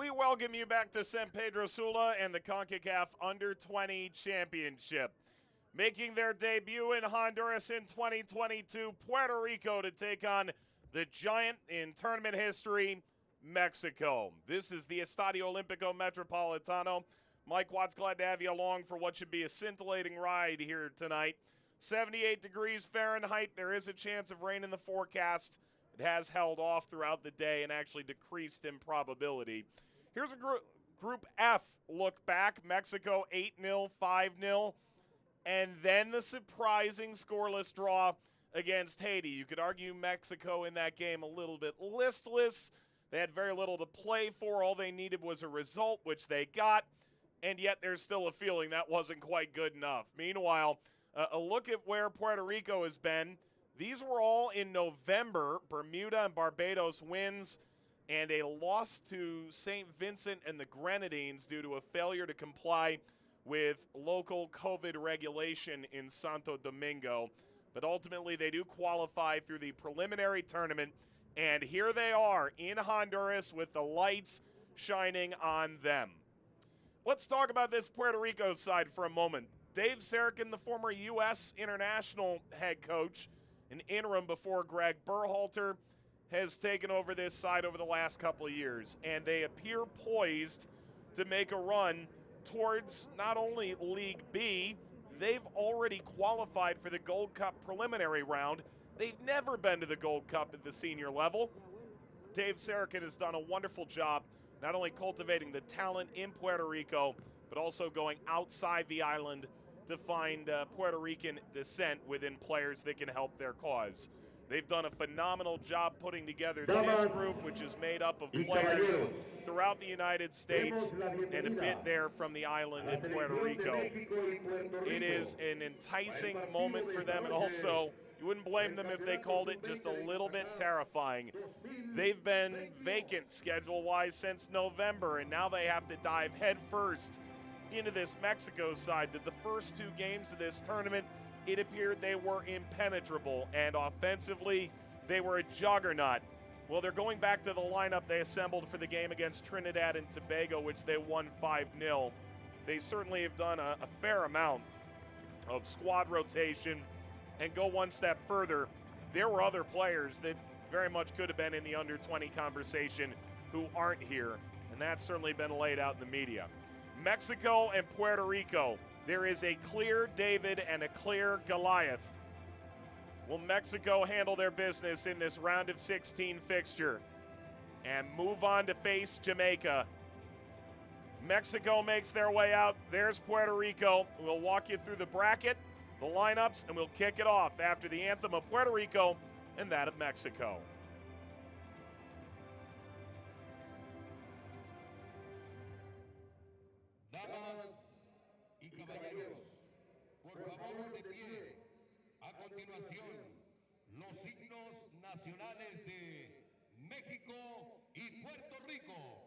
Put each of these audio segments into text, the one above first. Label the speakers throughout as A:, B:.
A: We welcome you back to San Pedro Sula and the Concacaf Under-20 Championship. Making their debut in Honduras in 2022, Puerto Rico to take on the giant in tournament history, Mexico. This is the Estadio Olimpico Metropolitano. Mike Watts, glad to have you along for what should be a scintillating ride here tonight. 78 degrees Fahrenheit. There is a chance of rain in the forecast. It has held off throughout the day and actually decreased in probability. Here's a Group F look back. Mexico 8-0, 5-0, and then the surprising scoreless draw against Haiti. You could argue Mexico in that game a little bit listless. They had very little to play for. All they needed was a result, which they got, and yet there's still a feeling that wasn't quite good enough. Meanwhile, a look at where Puerto Rico has been. These were all in November. Bermuda and Barbados wins, and a loss to St. Vincent and the Grenadines due to a failure to comply with local COVID regulation in Santo Domingo. But ultimately, they do qualify through the preliminary tournament, and here they are in Honduras with the lights shining on them. Let's talk about this Puerto Rico side for a moment. Dave Sarachan, the former U.S. international head coach, an interim before Greg Berhalter, has taken over this side over the last couple of years, and they appear poised to make a run towards not only League B, they've already qualified for the Gold Cup preliminary round. They've never been to the Gold Cup at the senior level. Dave Sarachan has done a wonderful job not only cultivating the talent in Puerto Rico, but also going outside the island to find Puerto Rican descent within players that can help their cause. They've done a phenomenal job putting together this group, which is made up of players throughout the United States and a bit there from the island in Puerto Rico. It is an enticing moment for them, and also, you wouldn't blame them if they called it just a little bit terrifying. They've been vacant schedule-wise since November, and now they have to dive headfirst into this Mexico side. That the first two games of this tournament, it appeared they were impenetrable, and offensively, they were a juggernaut. Well, they're going back to the lineup they assembled for the game against Trinidad and Tobago, which they won 5-0. They certainly have done a fair amount of squad rotation, and go one step further. There were other players that very much could have been in the under-20 conversation who aren't here, and that's certainly been laid out in the media. Mexico and Puerto Rico, there is a clear David and a clear Goliath. Will Mexico handle their business in this round of 16 fixture and move on to face Jamaica? Mexico makes their way out. There's Puerto Rico. We'll walk you through the bracket, the lineups, and we'll kick it off after the anthem of Puerto Rico and that of Mexico.
B: Damas y caballeros, por favor de pie. A continuación, los signos nacionales de México y Puerto Rico.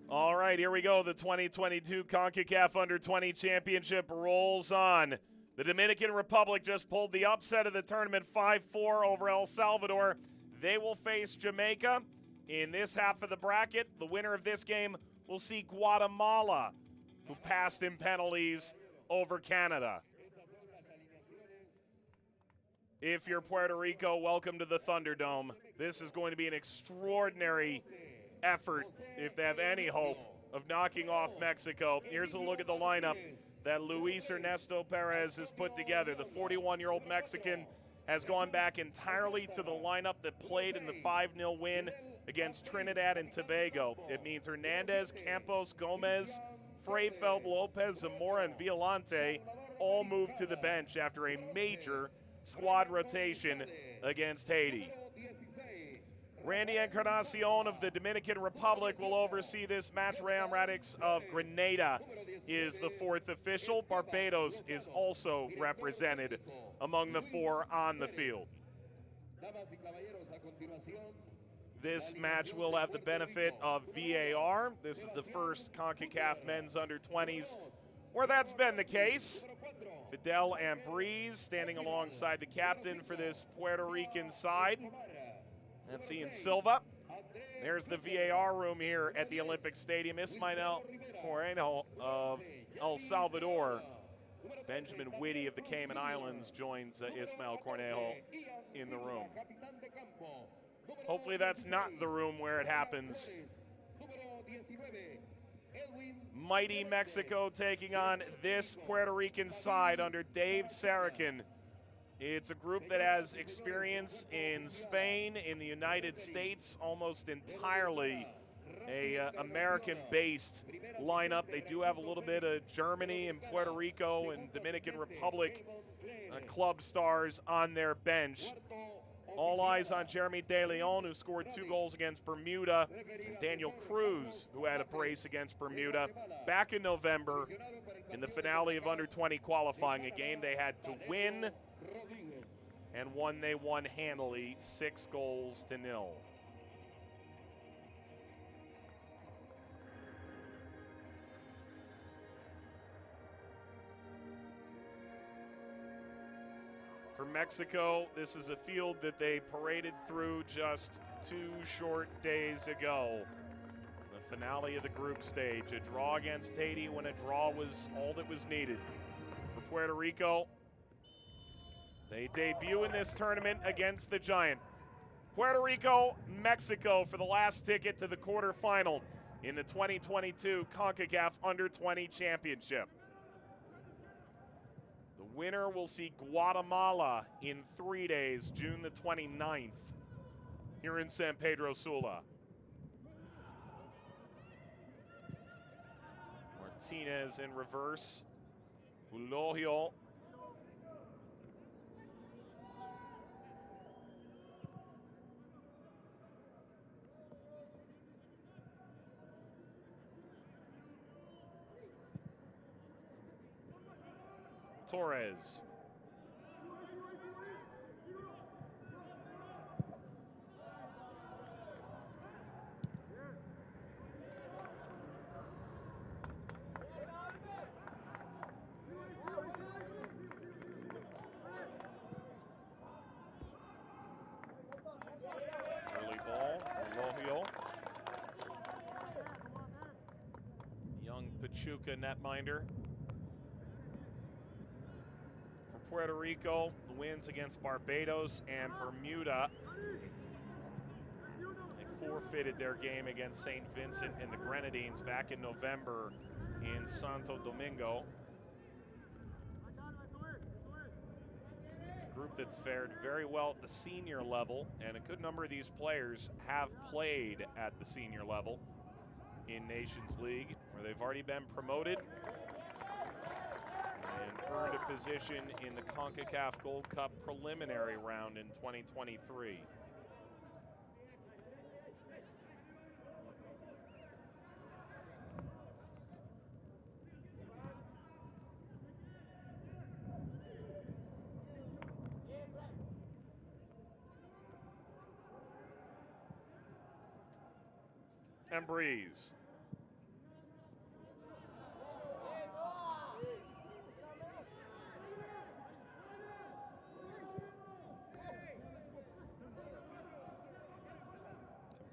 A: All right, here we go. The 2022 Concacaf Under-20 Championship rolls on. The Dominican Republic just pulled the upset of the tournament 5-4 over El Salvador. They will face Jamaica in this half of the bracket. The winner of this game will see Guatemala, who passed in penalties over Canada. If you're Puerto Rico, welcome to the Thunderdome. This is going to be an extraordinary effort if they have any hope of knocking off Mexico. Here's a look at the lineup that Luis Ernesto Perez has put together. The 41-year-old Mexican has gone back entirely to the lineup that played in the 5-0 win against Trinidad and Tobago. It means Hernandez, Campos, Gomez, Freyfeld, Lopez, Zamora, and Violante all moved to the bench after a major squad rotation against Haiti. Randy Encarnacion of the Dominican Republic will oversee this match. Ram Radix of Grenada is the fourth official. Barbados is also represented among the four on the field. This match will have the benefit of VAR. This is the first CONCACAF men's under-20s where that's been the case. Fidel Ambriz standing alongside the captain for this Puerto Rican side. That's Ian Silva. There's the VAR room here at the Olympic Stadium. Ismael Moreno of El Salvador. Benjamin Whitty of the Cayman Islands joins Ismael Cornejo in the room. Hopefully that's not the room where it happens. Mighty Mexico taking on this Puerto Rican side under Dave Sarakin. It's a group that has experience in Spain, in the United States, almost entirely a American-based lineup. They do have a little bit of Germany and Puerto Rico and Dominican Republic club stars on their bench. All eyes on Jeremy De Leon, who scored 2 goals against Bermuda, and Daniel Cruz, who had a brace against Bermuda back in November in the finale of Under-20 qualifying, a game they had to win, and one they won handily, 6-0. For Mexico, this is a field that they paraded through just 2 short days ago. The finale of the group stage, a draw against Haiti when a draw was all that was needed. For Puerto Rico, they debut in this tournament against the Giant. Puerto Rico, Mexico for the last ticket to the quarterfinal in the 2022 CONCACAF Under-20 Championship. The winner will see Guatemala in 3 days, June the 29th, here in San Pedro Sula. Martinez in reverse. Ulogio. Torres. Early ball, Elohio. Young Pachuca netminder. Puerto Rico wins against Barbados and Bermuda. They forfeited their game against St. Vincent and the Grenadines back in November in Santo Domingo. It's a group that's fared very well at the senior level, and a good number of these players have played at the senior level in Nations League, where they've already been promoted and earned a position in the CONCACAF Gold Cup preliminary round in 2023. and Breeze.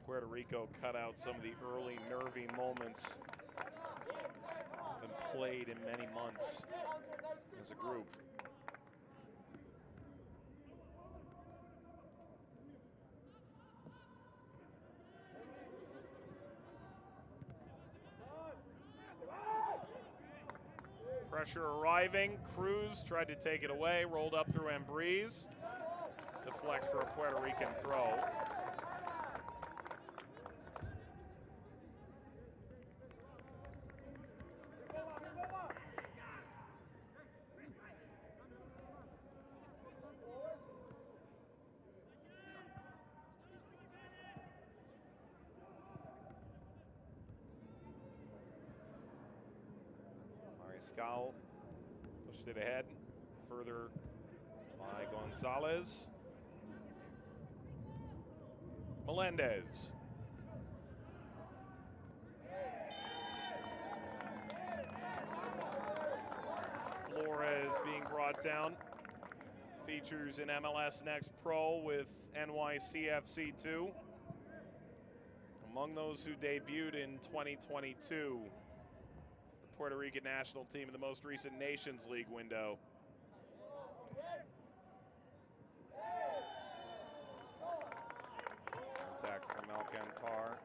A: Puerto Rico cut out some of the early nervy moments. Haven't played in many months as a group. Pressure arriving. Cruz tried to take it away, rolled up through Ambriz. Deflects for a Puerto Rican throw. Mariscal pushed it ahead, further by Gonzalez. Melendez. Flores being brought down. Features in MLS Next Pro with NYCFC2. Among those who debuted in 2022, the Puerto Rican national team in the most recent Nations League window. Contact from Alcantar.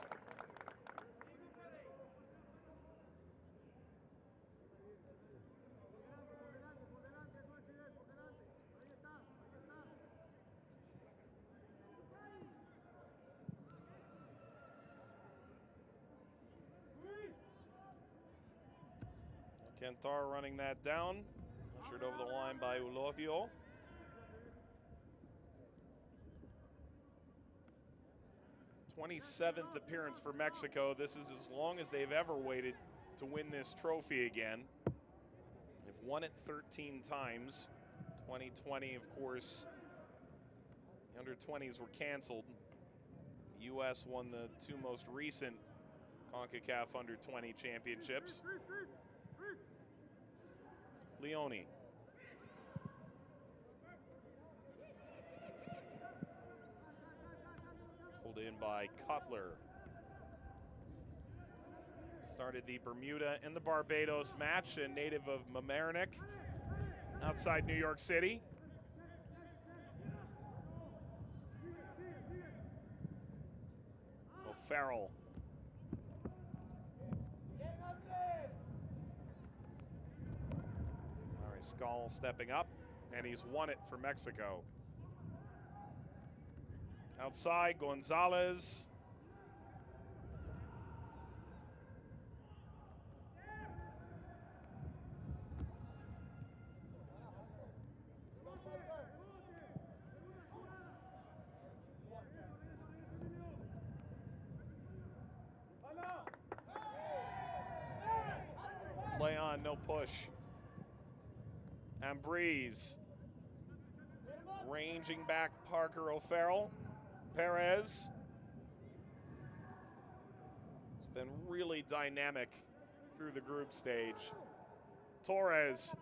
A: Alcantar running that down. Ushered over the line by Eulogio. '27th appearance for Mexico. This is as long as they've ever waited to win this trophy again. They've won it 13 times. 2020, of course, the under-20s were canceled. The U.S. won the two most recent Concacaf under-20 championships. Leone. Pulled in by Cutler. Started the Bermuda and the Barbados match, a native of Mamaroneck, outside New York City. O'Farrell. Mariscal stepping up, and he's won it for Mexico. Outside, Gonzalez. Play on, no push. Ambriz. Ranging back Parker O'Farrell. Perez. It's been really dynamic through the group stage. Torres.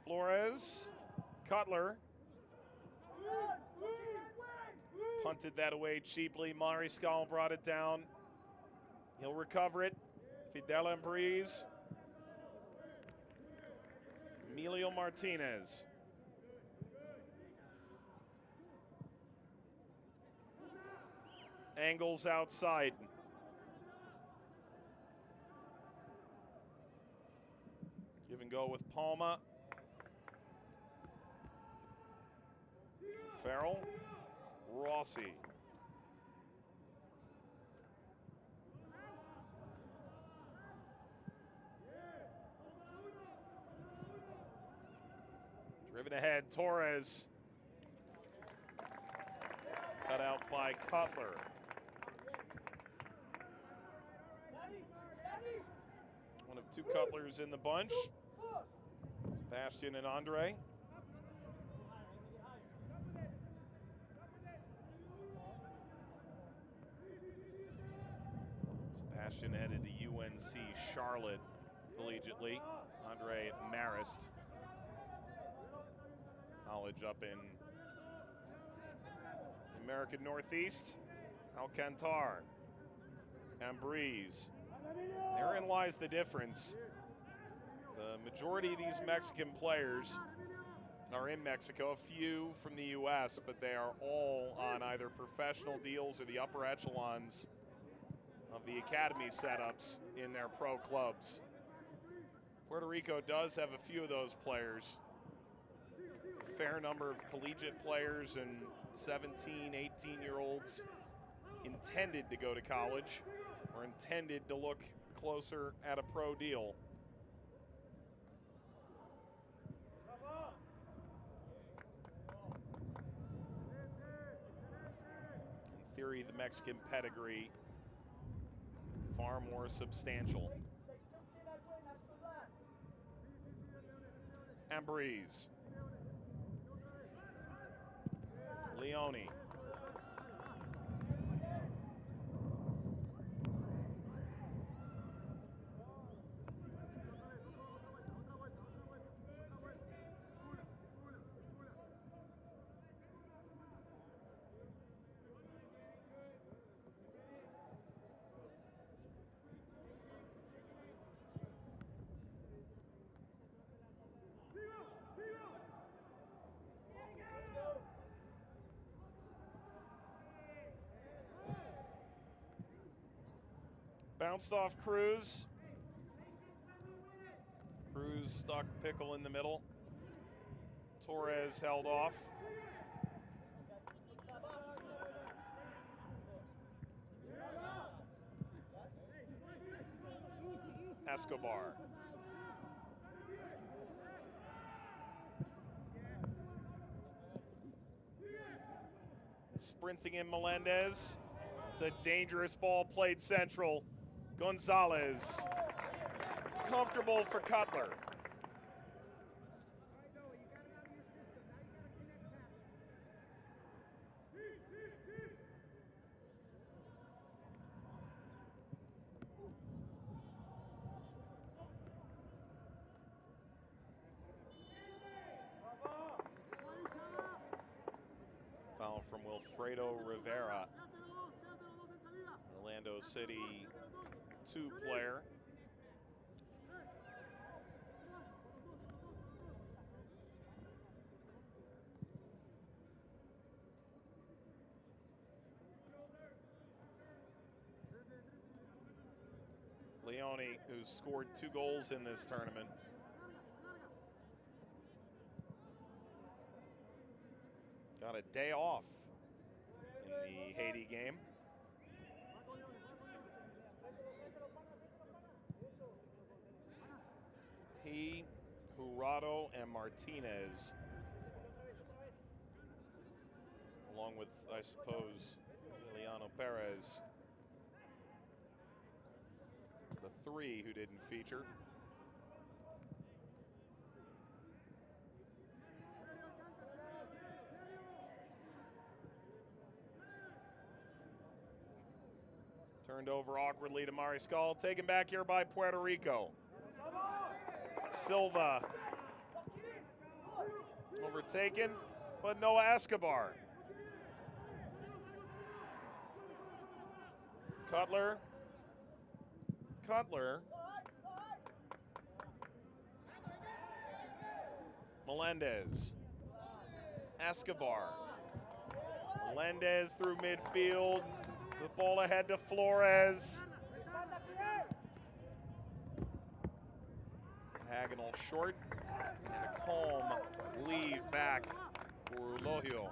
A: Flores, Cutler, punted that away cheaply. Mariscal brought it down. He'll recover it. Fidel Ambriz. Emilio Martinez. Angles outside. Give and go with Palma. Farrell, Rossi. Driven ahead, Torres. Cut out by Cutler. One of two Cutlers in the bunch. Sebastian and Andre. Sebastian headed to UNC Charlotte collegiately. Andre at Marist College up in the American Northeast. Alcantar. Ambriz. Therein lies the difference. The majority of these Mexican players are in Mexico, a few from the U.S., but they are all on either professional deals or the upper echelons of the academy setups in their pro clubs. Puerto Rico does have a few of those players. A fair number of collegiate players and 17, 18-year-olds intended to go to college or intended to look closer at a pro deal. In theory, the Mexican pedigree far more substantial. Ambriz. Leone. Bounced off Cruz. Cruz stuck Pickle in the middle. Torres held off. Escobar. Sprinting in Melendez. It's a dangerous ball played central. Gonzalez. It's comfortable for Cutler. Foul from Wilfredo Rivera. Orlando City 2 player. Leone, who's scored 2 goals in this tournament. Got a day off in the Haiti game. He, Jurado, and Martinez, along with, I suppose, Emiliano Perez, the 3 who didn't feature. Turned over awkwardly to Mariscal, taken back here by Puerto Rico. Silva overtaken, but no Escobar. Cutler. Melendez. Escobar. Melendez through midfield. The ball ahead to Flores. Diagonal short, and a calm leave back for Logio.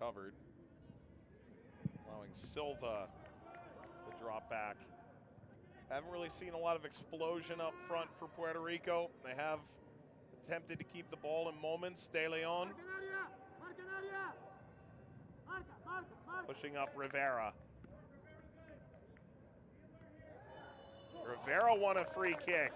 A: recovered, allowing Silva to drop back. Haven't really seen a lot of explosion up front for Puerto Rico. They have attempted to keep the ball in moments. De Leon pushing up Rivera. Rivera won a free kick.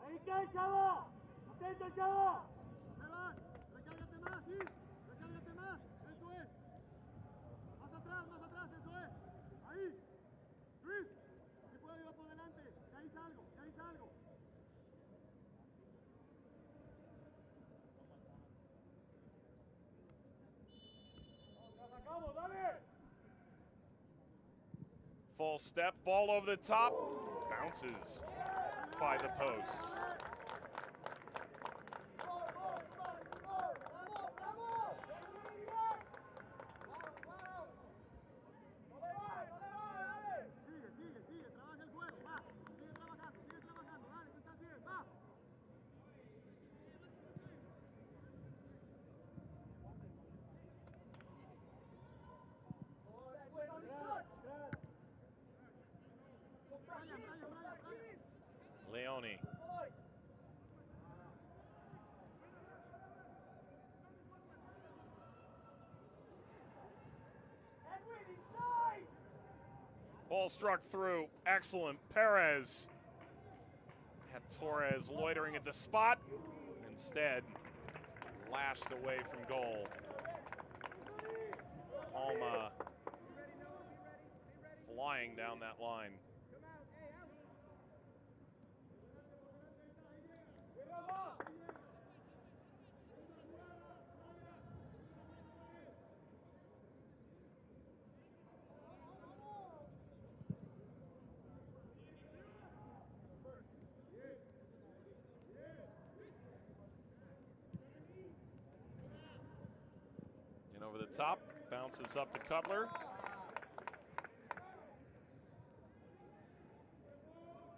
C: Ahí está el chavo, atento el chavo. Recárgate más, sí, recárgate más, eso es. Más atrás, eso es. Ahí, Luis, si puedo ir por delante, que ahí salgo, que ahí salgo. La sacamos, dale.
A: Full step, ball over the top, bounces by the post. Leone. Ball struck through. Excellent. Perez had Torres loitering at the spot. Instead, lashed away from goal. Palma flying down that line. And over the top, bounces up to Cutler.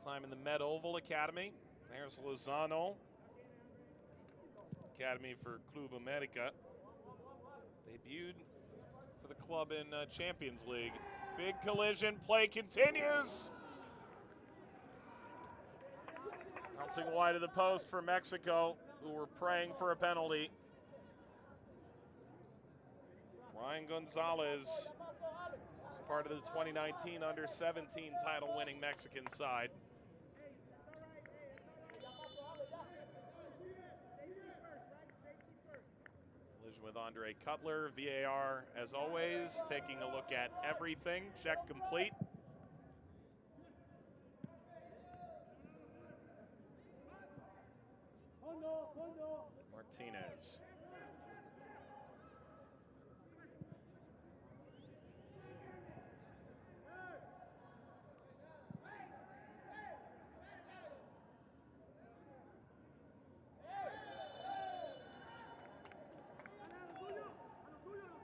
A: Time in the Med Oval Academy. There's Lozano. Academy for Club America. Debuted for the club in Champions League. Big collision, play continues. Bouncing wide of the post for Mexico, who were praying for a penalty. Ryan Gonzalez is part of the 2019 Under-17 title-winning Mexican side. Collision with Andre Cutler. VAR, as always, taking a look at everything. Check complete. Martinez.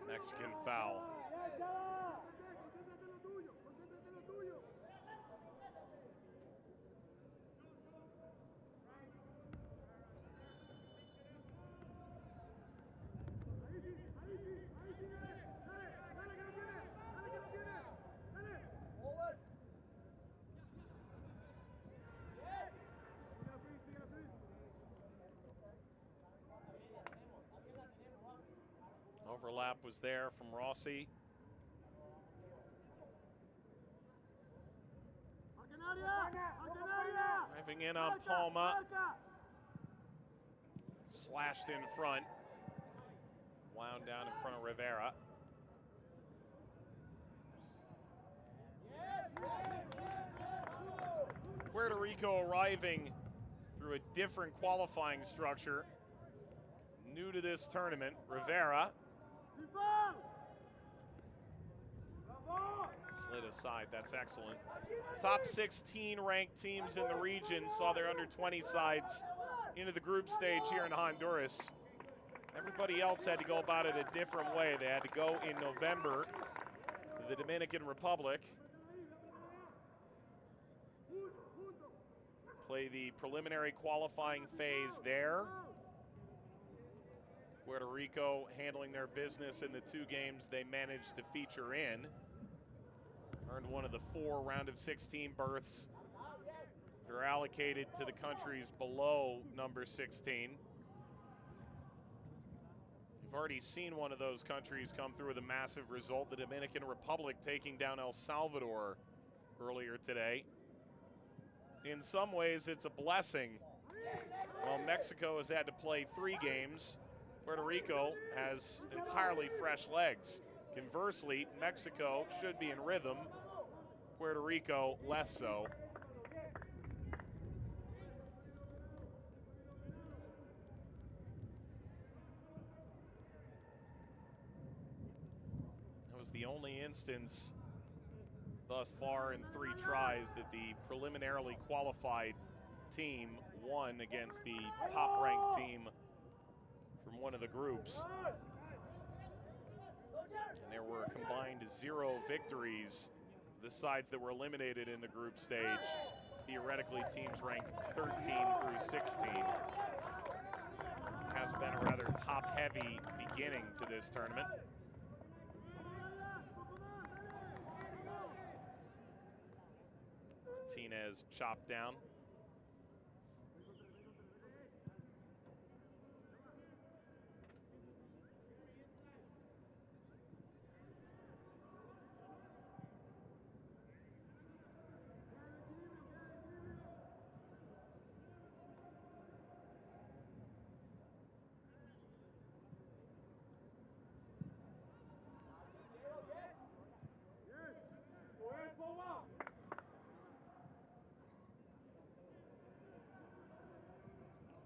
A: Mexican foul. Overlap was there from Rossi. Driving in on Palma. Slashed in front. Wound down in front of Rivera. Puerto Rico arriving through a different qualifying structure. New to this tournament, Rivera. Slid aside, that's excellent. Top 16 ranked teams in the region saw their under-20 sides into the group stage here in Honduras. Everybody else had to go about it a different way. They had to go in November to the Dominican Republic, play the preliminary qualifying phase there. Puerto Rico handling their business in the 2 games they managed to feature in. Earned one of the 4 round of 16 berths that are allocated to the countries below number 16. We've already seen one of those countries come through with a massive result, the Dominican Republic taking down El Salvador earlier today. In some ways, it's a blessing. While Mexico has had to play 3 games, Puerto Rico has entirely fresh legs. Conversely, Mexico should be in rhythm, Puerto Rico less so. That was the only instance thus far in 3 tries that the preliminarily qualified team won against the top-ranked team from one of the groups. And there were combined 0 victories for the sides that were eliminated in the group stage. Theoretically, teams ranked 13 through 16. It has been a rather top-heavy beginning to this tournament. Martinez chopped down.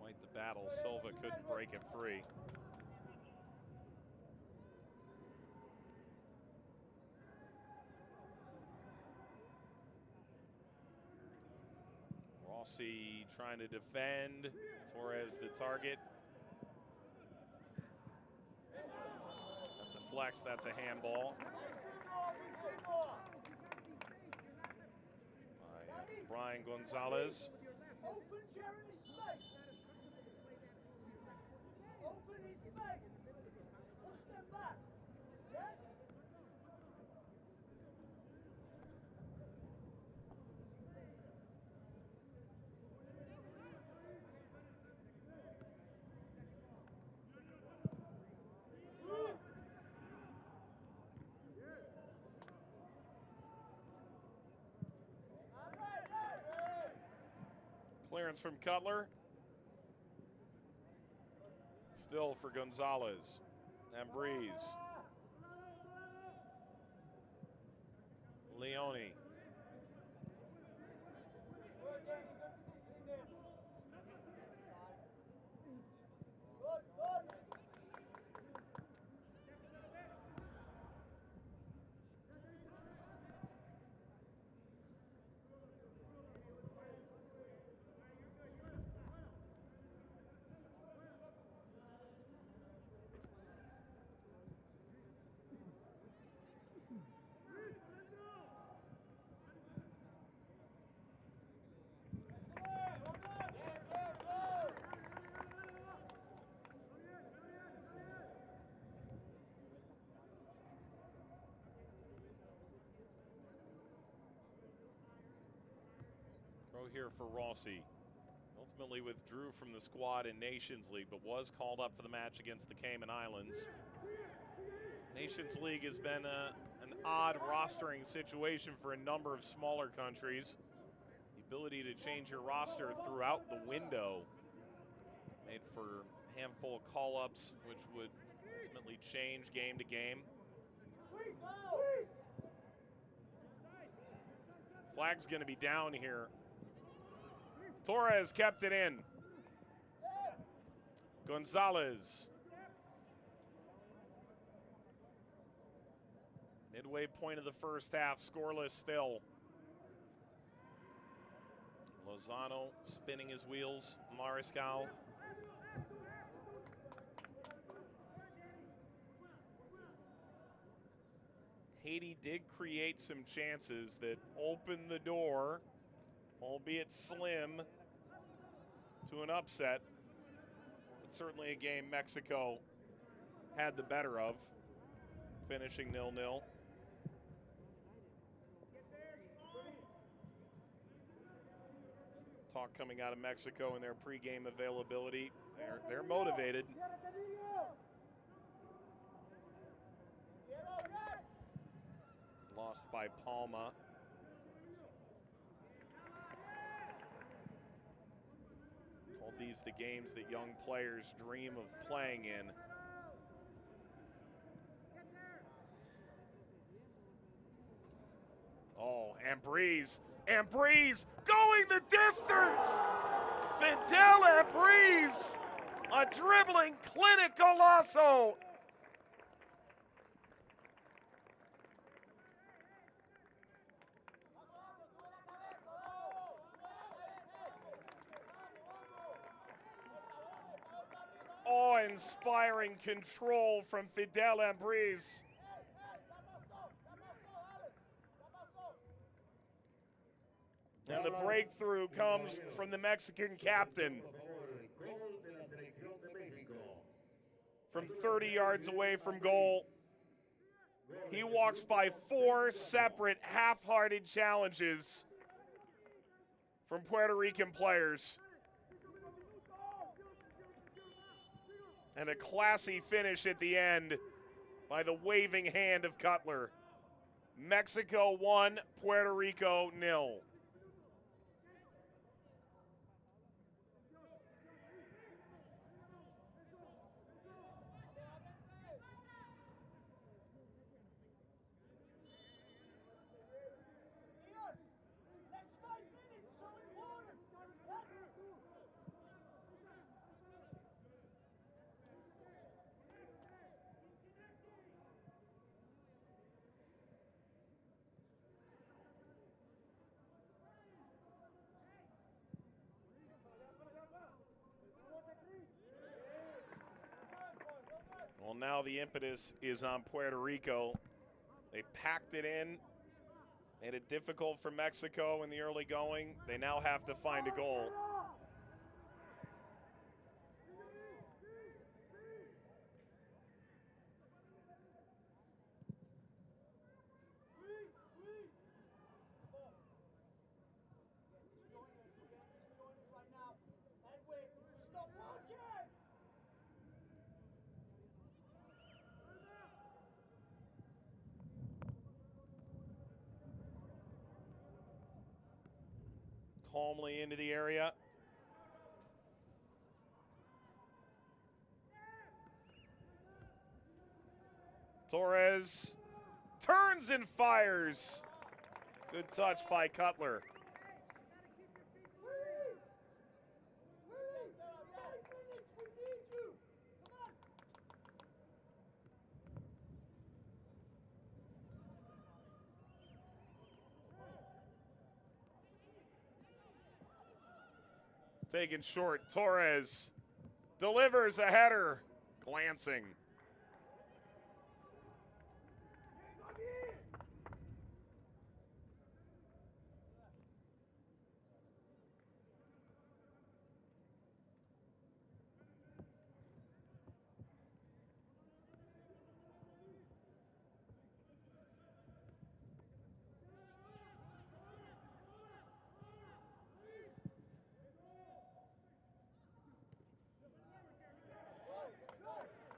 A: Quite the battle. Silva couldn't break it free. Rossi trying to defend. Torres the target. That deflects, that's a handball. By Brian Gonzalez.
C: Open Jeremy's space. Open his space. Push them back. Yes?
A: Clearance from Cutler. Still for Gonzalez. And Breeze. Leone. Throw here for Rossi. Ultimately withdrew from the squad in Nations League, but was called up for the match against the Cayman Islands. Nations League has been an odd rostering situation for a number of smaller countries. The ability to change your roster throughout the window made for a handful of call-ups, which would ultimately change game to game. Flag's going to be down here. Torres kept it in. Gonzalez. Midway point of the first half, scoreless still. Lozano spinning his wheels, Mariscal. Haiti did create some chances that opened the door, albeit slim, to an upset. But certainly a game Mexico had the better of, finishing 0-0. Talk coming out of Mexico and their pregame availability. They're motivated. Lost by Palma. Called these the games that young players dream of playing in. Oh, and Breeze going the distance! Fidel and Breeze, a dribbling clinic golazo. Awe-inspiring control from Fidel and Breeze. And the breakthrough comes from the Mexican captain. From 30 yards away from goal, he walks by 4 separate half-hearted challenges from Puerto Rican players. And a classy finish at the end by the waving hand of Cutler. Mexico 1, Puerto Rico 0. Well, now the impetus is on Puerto Rico. They packed it in, made it difficult for Mexico in the early going. They now have to find a goal. Calmly into the area. Torres turns and fires. Good touch by Cutler. Taken short, Torres delivers a header, glancing.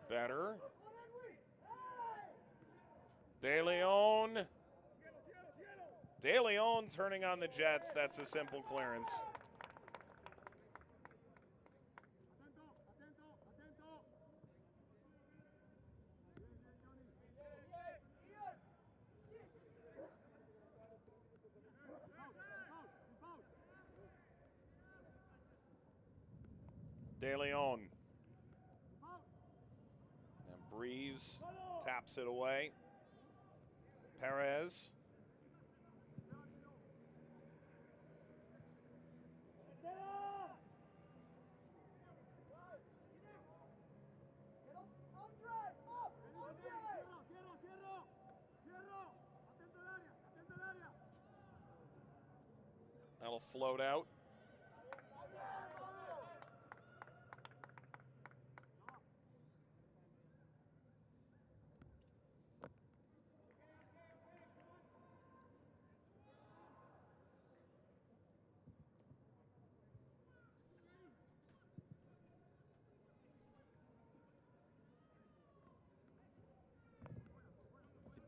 A: Better. De Leon turning on the Jets. That's a simple clearance. De Leon. And Breeze taps it away. Perez. That'll float out.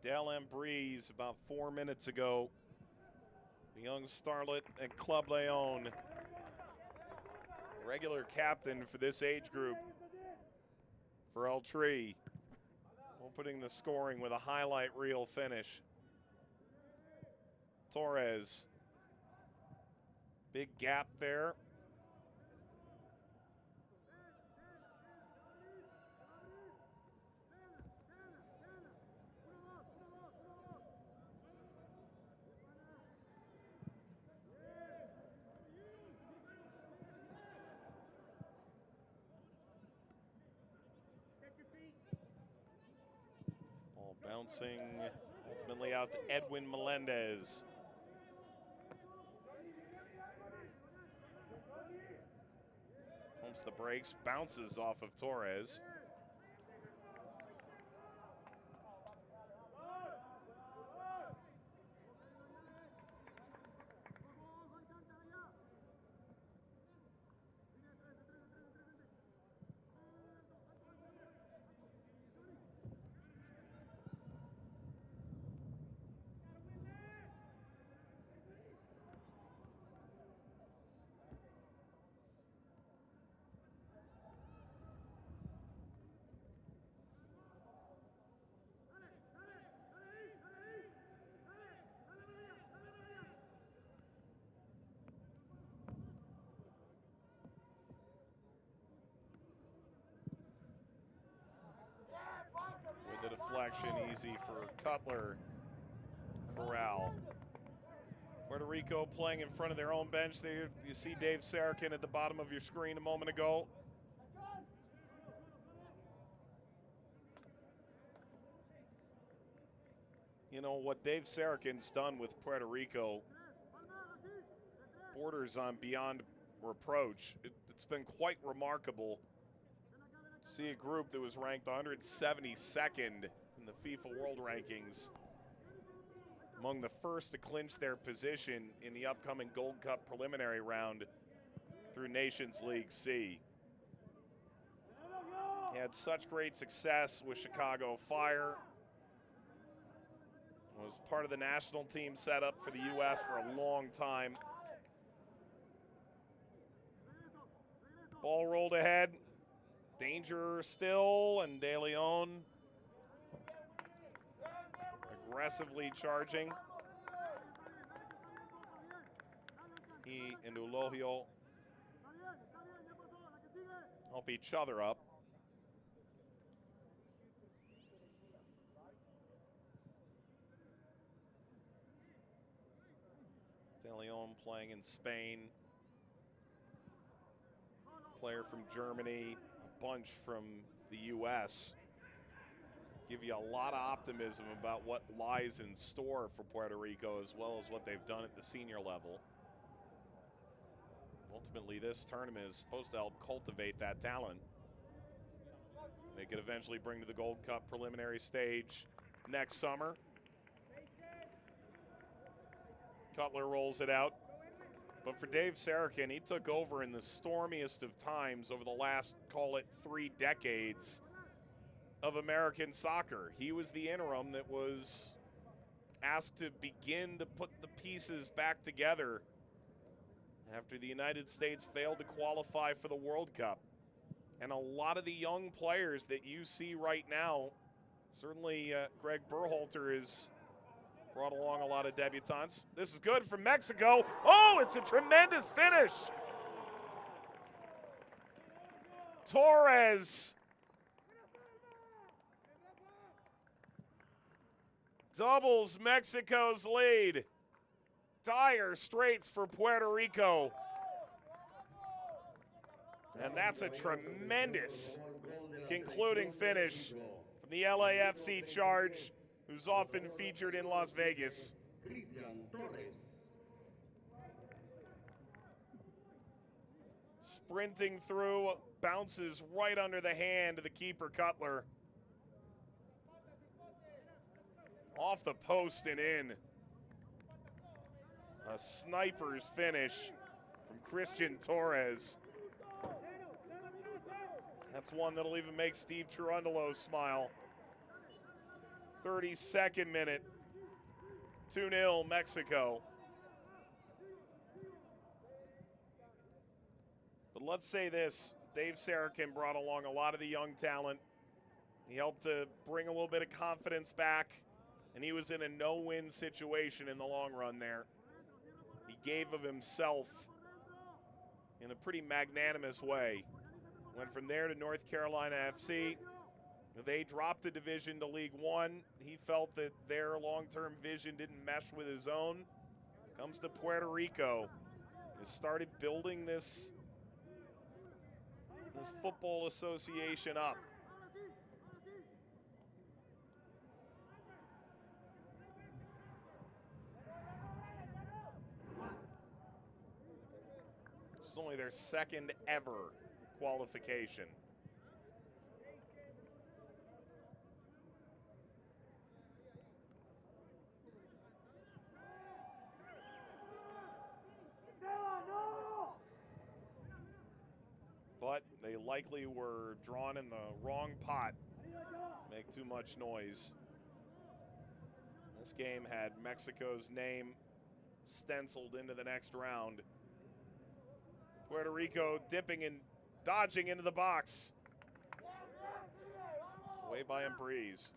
A: Del Embreeze about 4 minutes ago. The young starlet at Club Leon. Regular captain for this age group for El Tri. Opening the scoring with a highlight reel finish. Torres. Big gap there. Ball bouncing ultimately out to Edwin Melendez. Pumps the brakes, bounces off of Torres. With the deflection, easy for Cutler. Corral. Puerto Rico playing in front of their own bench. There you see Dave Sarakin at the bottom of your screen a moment ago. You know, what Dave Sarakin's done with Puerto Rico borders on beyond reproach. It's been quite remarkable. See a group that was ranked 172nd in the FIFA World Rankings, among the first to clinch their position in the upcoming Gold Cup preliminary round through Nations League C. He had such great success with Chicago Fire. Was part of the national team setup for the U.S. for a long time. Ball rolled ahead. Danger still, and De Leon aggressively charging. He and Eulogio help each other up. De Leon playing in Spain. Player from Germany, a bunch from the U.S. Give you a lot of optimism about what lies in store for Puerto Rico, as well as what they've done at the senior level. Ultimately, this tournament is supposed to help cultivate that talent. They could eventually bring to the Gold Cup preliminary stage next summer. Cutler rolls it out. But for Dave Sarakin, he took over in the stormiest of times over the last, call it, 3 decades of American soccer. He was the interim that was asked to begin to put the pieces back together after the United States failed to qualify for the World Cup. And a lot of the young players that you see right now, certainly Greg Berhalter is brought along a lot of debutants. This is good from Mexico. Oh, it's a tremendous finish. Torres doubles Mexico's lead. Dire straits for Puerto Rico. And that's a tremendous concluding finish from the LAFC charge, who's often featured in Las Vegas. Sprinting through, bounces right under the hand of the keeper, Cutler. Off the post and in. A sniper's finish from Christian Torres. That's one that'll even make Steve Cherundolo smile. 32nd minute. 2-0 Mexico. But let's say this, Dave Sarakin brought along a lot of the young talent. He helped to bring a little bit of confidence back, and he was in a no-win situation in the long run there. He gave of himself in a pretty magnanimous way. Went from there to North Carolina FC. They dropped the division to League One. He felt that their long-term vision didn't mesh with his own. Comes to Puerto Rico. Has started building this football association up. This is only their second ever qualification. But they likely were drawn in the wrong pot to make too much noise. This game had Mexico's name stenciled into the next round. Puerto Rico dipping and dodging into the box. Away by Breeze.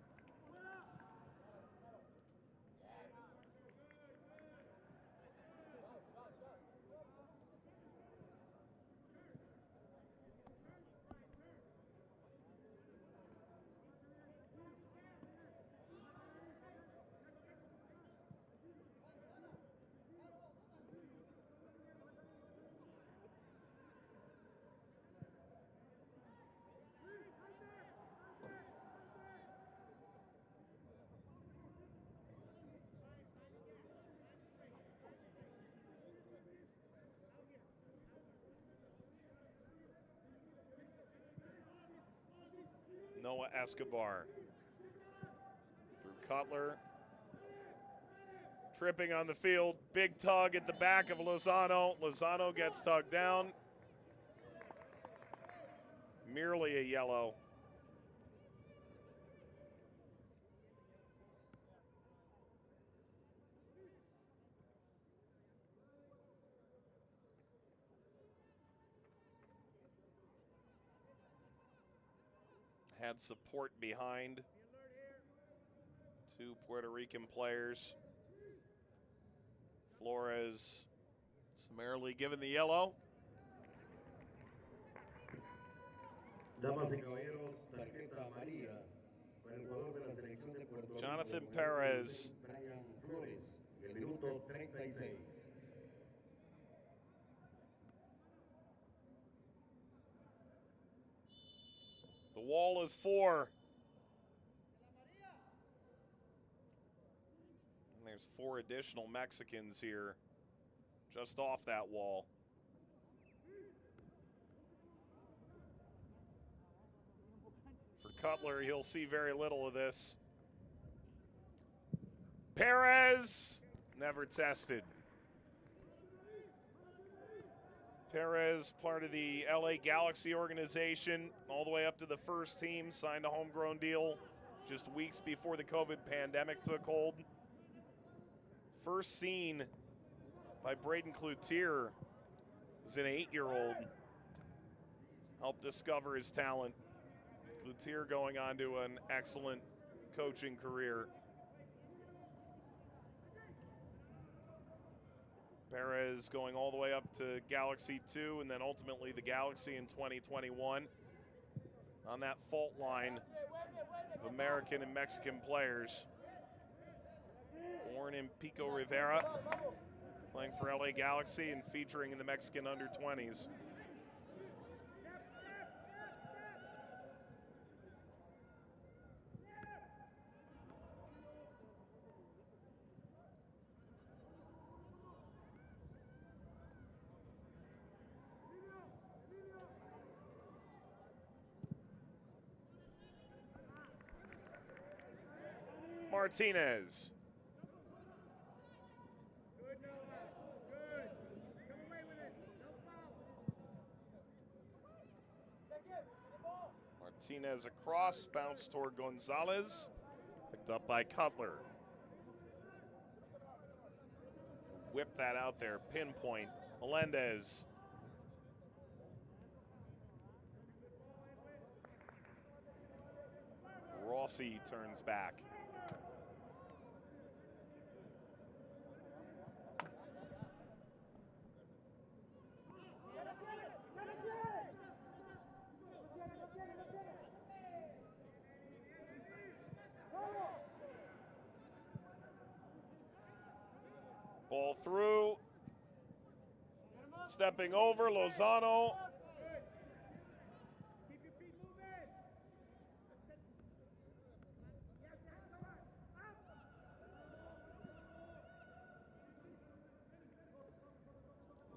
A: Noah Escobar through Cutler, tripping on the field, big tug at the back of Lozano. Lozano gets tugged down. Merely a yellow. Had support behind two Puerto Rican players. Flores summarily given the yellow. Jonathan Perez. The wall is 4. And there's 4 additional Mexicans here just off that wall. For Cutler, he'll see very little of this. Perez, never tested. Perez, part of the LA Galaxy organization, all the way up to the first team, signed a homegrown deal just weeks before the COVID pandemic took hold. First seen by Braden Cloutier as an 8-year-old. Helped discover his talent. Cloutier going on to an excellent coaching career. Perez going all the way up to Galaxy 2 and then ultimately the Galaxy in 2021 on that fault line of American and Mexican players. born in Pico Rivera, playing for LA Galaxy and featuring in the Mexican under-20s. Martinez. Martinez across, bounce toward Gonzalez. Picked up by Cutler. Whip that out there, pinpoint. Melendez. Rossi turns back. Ball through. Stepping over, Lozano.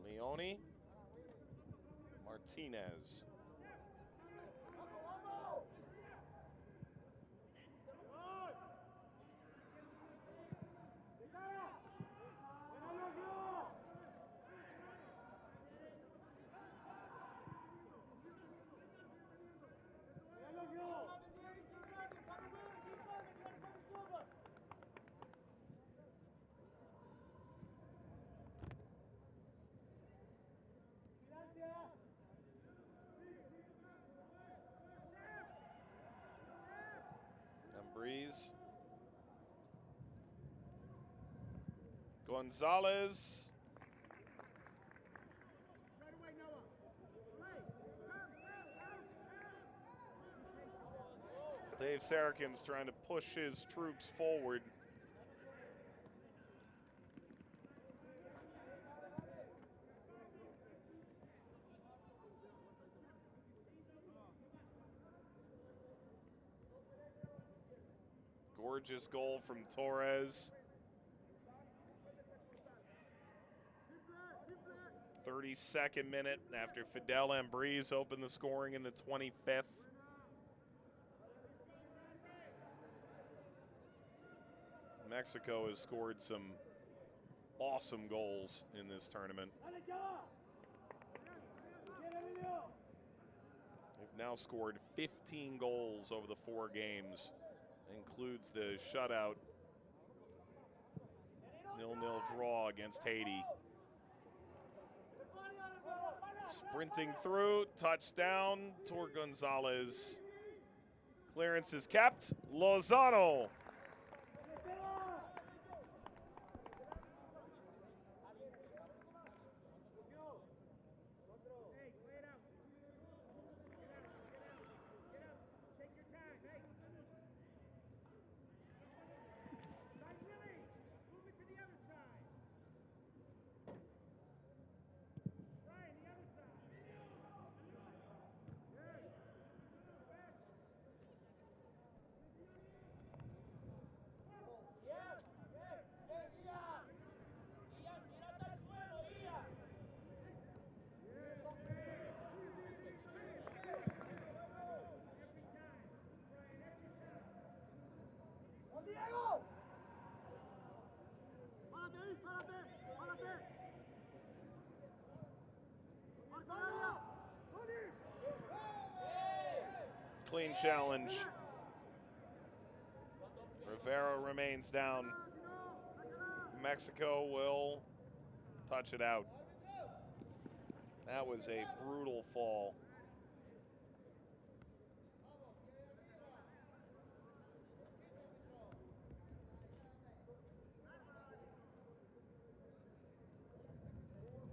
A: Leone. Martinez. Breeze. Gonzalez. Dave Sarakin's trying to push his troops forward. Gorgeous goal from Torres. 32nd minute after Fidel Ambriz opened the scoring in the 25th. Mexico has scored some awesome goals in this tournament. They've now scored 15 goals over the 4 games. Includes the shutout 0-0 draw against Haiti. Sprinting through, touchdown toward Gonzalez. Clearance is kept. Lozano. Clean challenge. Rivera remains down. Mexico will touch it out. That was a brutal fall.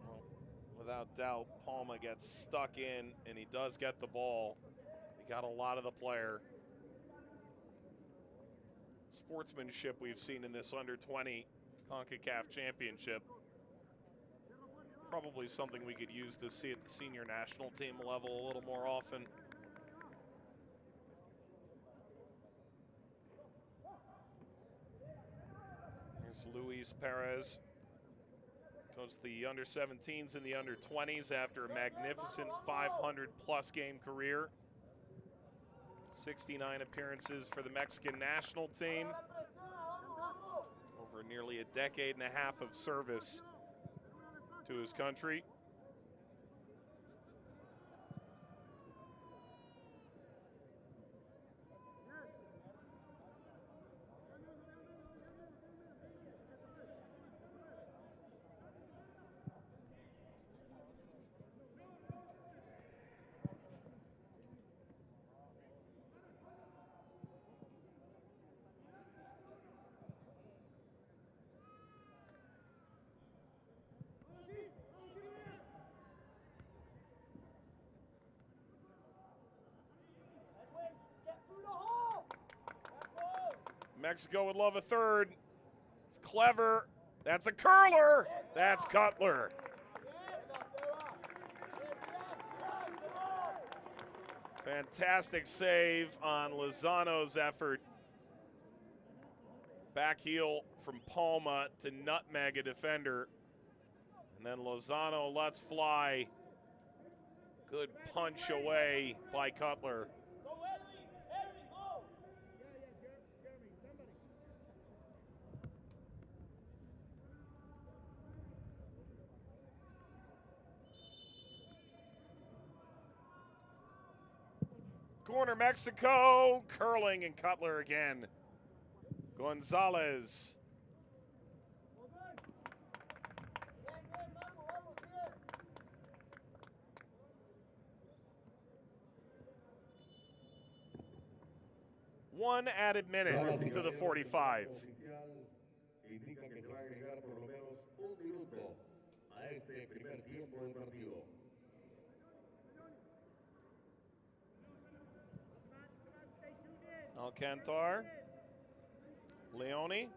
A: Well, without doubt, Palma gets stuck in, and he does get the ball. He got a lot of the player. sportsmanship we've seen in this Under-20 Concacaf Championship. Probably something we could use to see at the senior national team level a little more often. Here's Luis Perez. Coached the Under-17s and the Under-20s after a magnificent 500-plus game career. 69 appearances for the Mexican national team. Over nearly a decade and a half of service to his country. Mexico would love a third. It's clever. That's a curler. That's Cutler. Fantastic save on Lozano's effort. Back heel from Palma to nutmeg a defender. And then Lozano lets fly. Good punch away by Cutler. Corner Mexico, curling and Cutler again. Gonzalez. One added minute to the 45. Alcantar, Leone,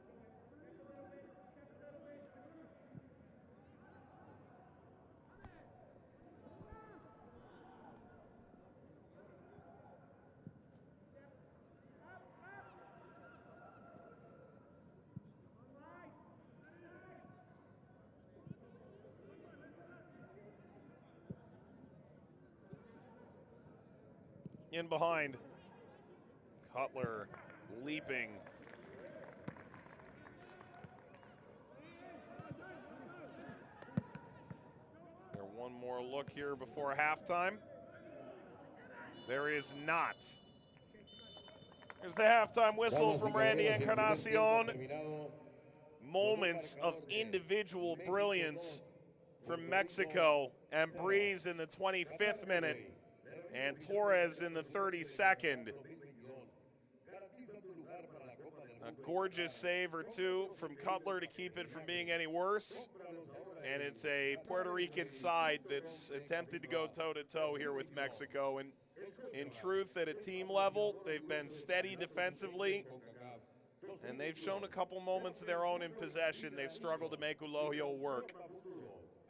A: in behind. Cutler leaping. Is there one more look here before halftime? There is not. There's the halftime whistle from Randy Encarnacion. Moments of individual brilliance from Mexico. And Breeze in the 25th minute and Torres in the 32nd. A gorgeous save or two from Cutler to keep it from being any worse. And it's a Puerto Rican side that's attempted to go toe-to-toe here with Mexico. And in truth, at a team level, they've been steady defensively. And they've shown a couple moments of their own in possession. They've struggled to make Eulogio work.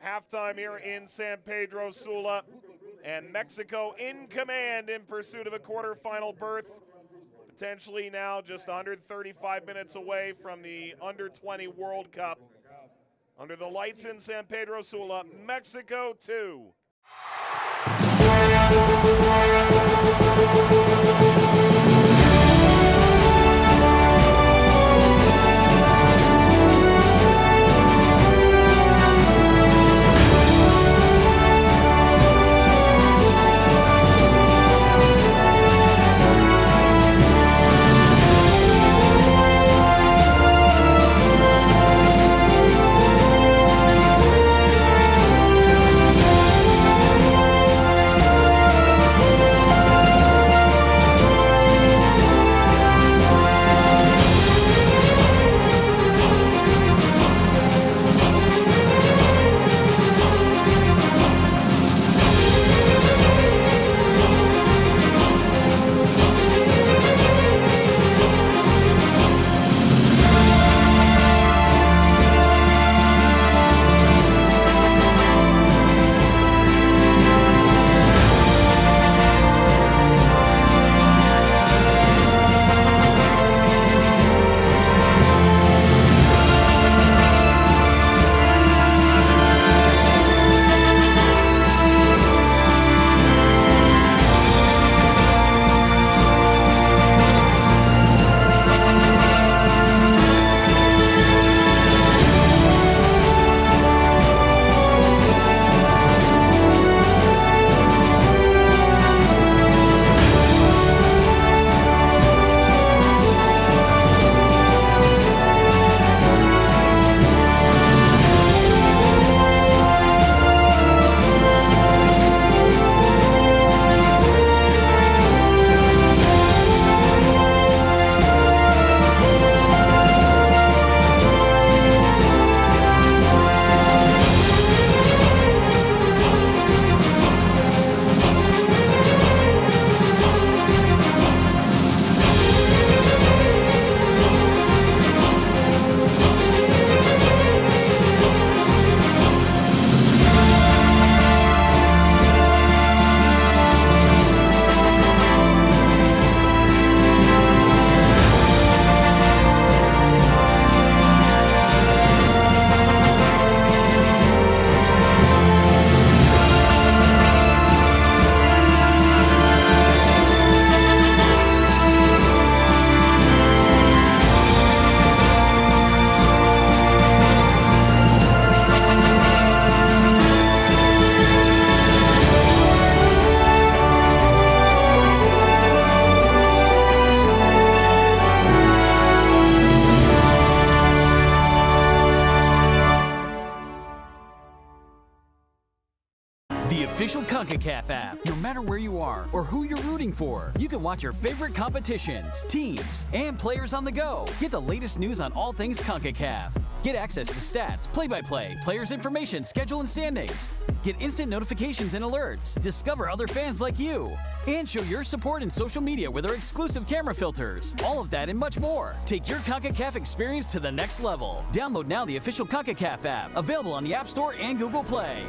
A: Halftime here in San Pedro Sula. And Mexico in command in pursuit of a quarterfinal berth. Potentially now just 135 minutes away from the Under-20 World Cup. Under the lights in San Pedro Sula, Mexico 2.
D: Concacaf app. No matter where you are or who you're rooting for, you can watch your favorite competitions, teams, and players on the go. Get the latest news on all things Concacaf. Get access to stats, play-by-play, players' information, schedule, and standings. Get instant notifications and alerts. Discover other fans like you. And show your support in social media with our exclusive camera filters. All of that and much more. Take your Concacaf experience to the next level. Download now the official Concacaf app, available on the App Store and Google Play.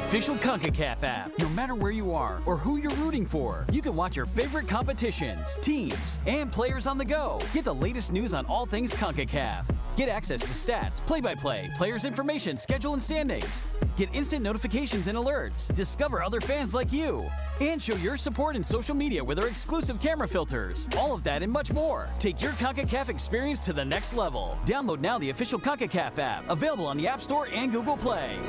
D: Official Concacaf app. No matter where you are or who you're rooting for, you can watch your favorite competitions, teams, and players on the go. Get the latest news on all things Concacaf. Get access to stats, play-by-play, players' information, schedule, and standings. Get instant notifications and alerts. Discover other fans like you. And show your support in social media with our exclusive camera filters. All of that and much more. Take your Concacaf experience to the next level. Download now the official Concacaf app, available on the App Store and Google Play.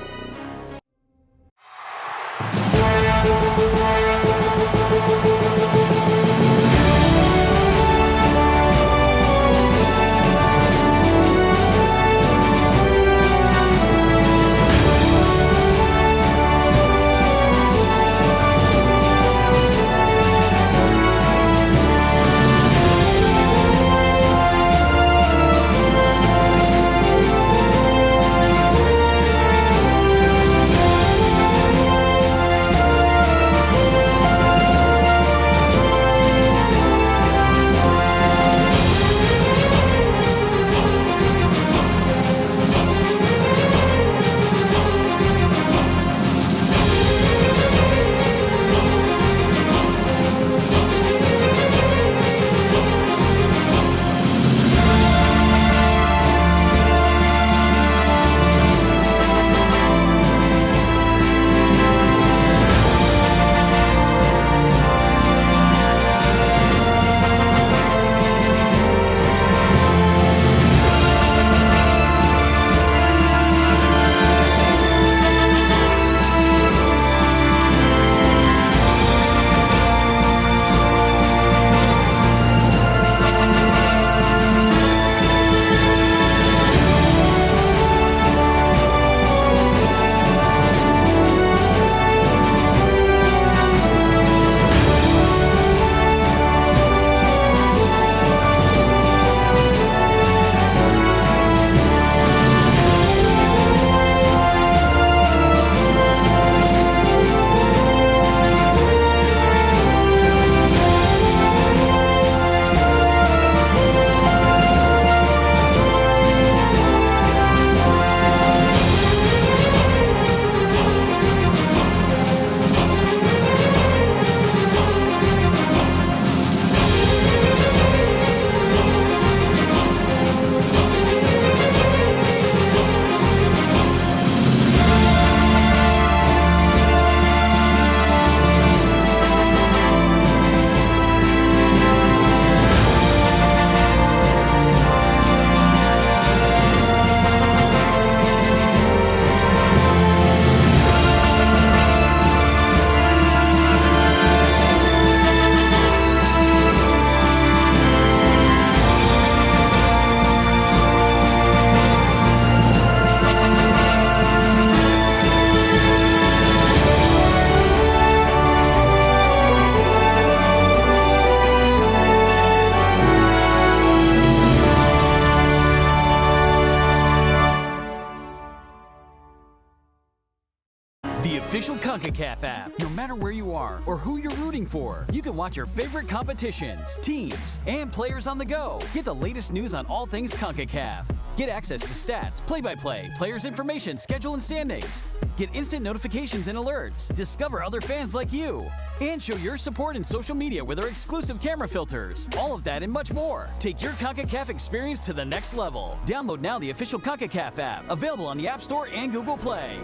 D: official Concacaf app. No matter where you are or who you're rooting for, you can watch your favorite competitions, teams, and players on the go. Get the latest news on all things Concacaf. Get access to stats, play-by-play, players' information, schedule, and standings. Get instant notifications and alerts. Discover other fans like you. And show your support in social media with our exclusive camera filters. All of that and much more. Take your Concacaf experience to the next level. Download now the official Concacaf app, available on the App Store and Google Play.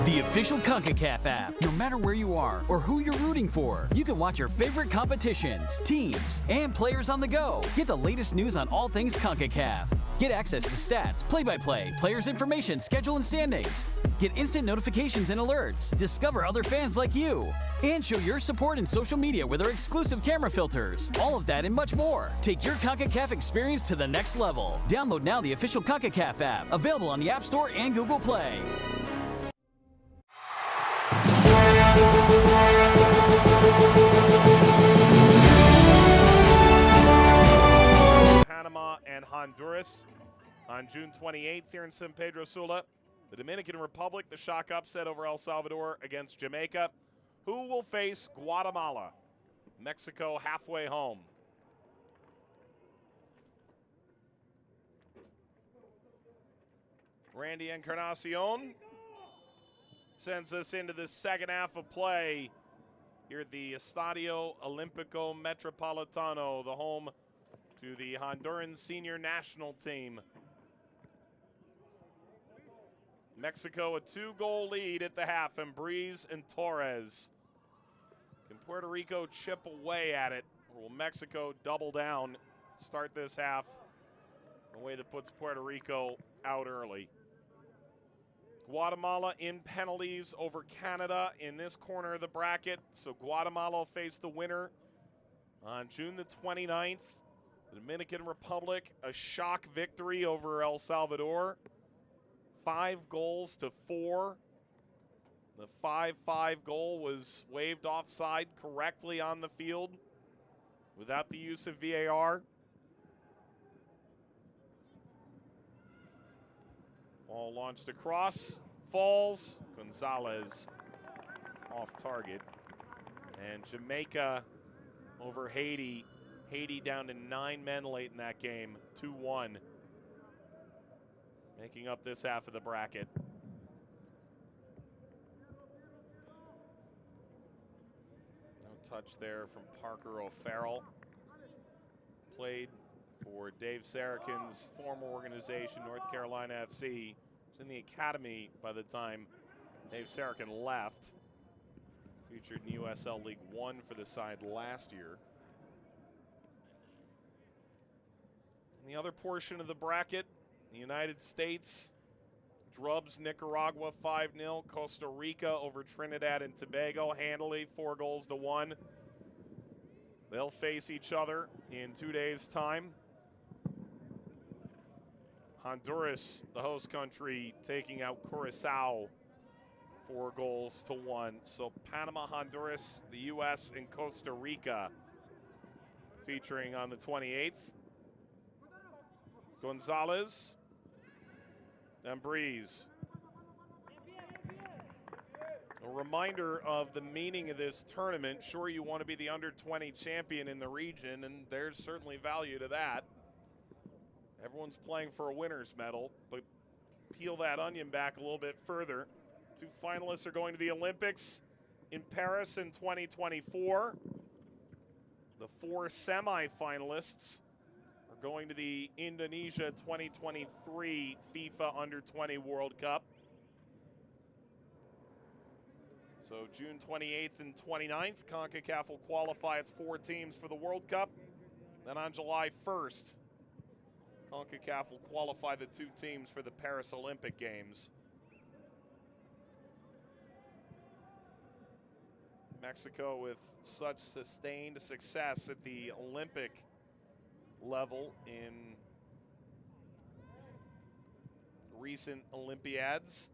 D: The official Concacaf app. No matter where you are or who you're rooting for, you can watch your favorite competitions, teams, and players on the go. Get the latest news on all things Concacaf. Get access to stats, play-by-play, players' information, schedule, and standings. Get instant notifications and alerts. Discover other fans like you. And show your support in social media with our exclusive camera filters. All of that and much more. Take your Concacaf experience to the next level. Download now the official Concacaf app, available on the App Store and Google Play.
A: Panama and Honduras on June 28th here in San Pedro Sula. The Dominican Republic, the shock upset over El Salvador against Jamaica. Who will face Guatemala? Mexico halfway home. Randy Encarnacion sends us into the second half of play here at the Estadio Olimpico Metropolitano, the home to the Honduran senior national team. Mexico a 2-goal lead at the half, and Breeze and Torres. Can Puerto Rico chip away at it, or will Mexico double down, start this half in a way that puts Puerto Rico out early? Guatemala in penalties over Canada in this corner of the bracket. So Guatemala will face the winner on June the 29th. The Dominican Republic, a shock victory over El Salvador. 5-4. The 5-5 goal was waved offside correctly on the field without the use of VAR. Ball launched across, falls. Gonzalez off target. And Jamaica over Haiti. Haiti down to 9 men late in that game, 2-1. Making up this half of the bracket. No touch there from Parker O'Farrell. Played for Dave Sarakin's former organization, North Carolina FC. Was in the academy by the time Dave Sarakin left. Featured in USL League One for the side last year. In the other portion of the bracket, the United States drubs Nicaragua 5-0. Costa Rica over Trinidad and Tobago handily, 4-1. They'll face each other in 2 days' time. Honduras, the host country, taking out Curacao 4-1. So Panama, Honduras, the U.S., and Costa Rica featuring on the 28th. Gonzalez and Breeze. A reminder of the meaning of this tournament. Sure, you want to be the under-20 champion in the region, and there's certainly value to that. Everyone's playing for a winner's medal, but peel that onion back a little bit further. 2 finalists are going to the Olympics in Paris in 2024. The 4 semifinalists are going to the Indonesia 2023 FIFA Under-20 World Cup. So June 28th and 29th, Concacaf will qualify its 4 teams for the World Cup. Then on July 1st, Concacaf will qualify the 2 teams for the Paris Olympic Games. Mexico with such sustained success at the Olympic level in recent Olympiads.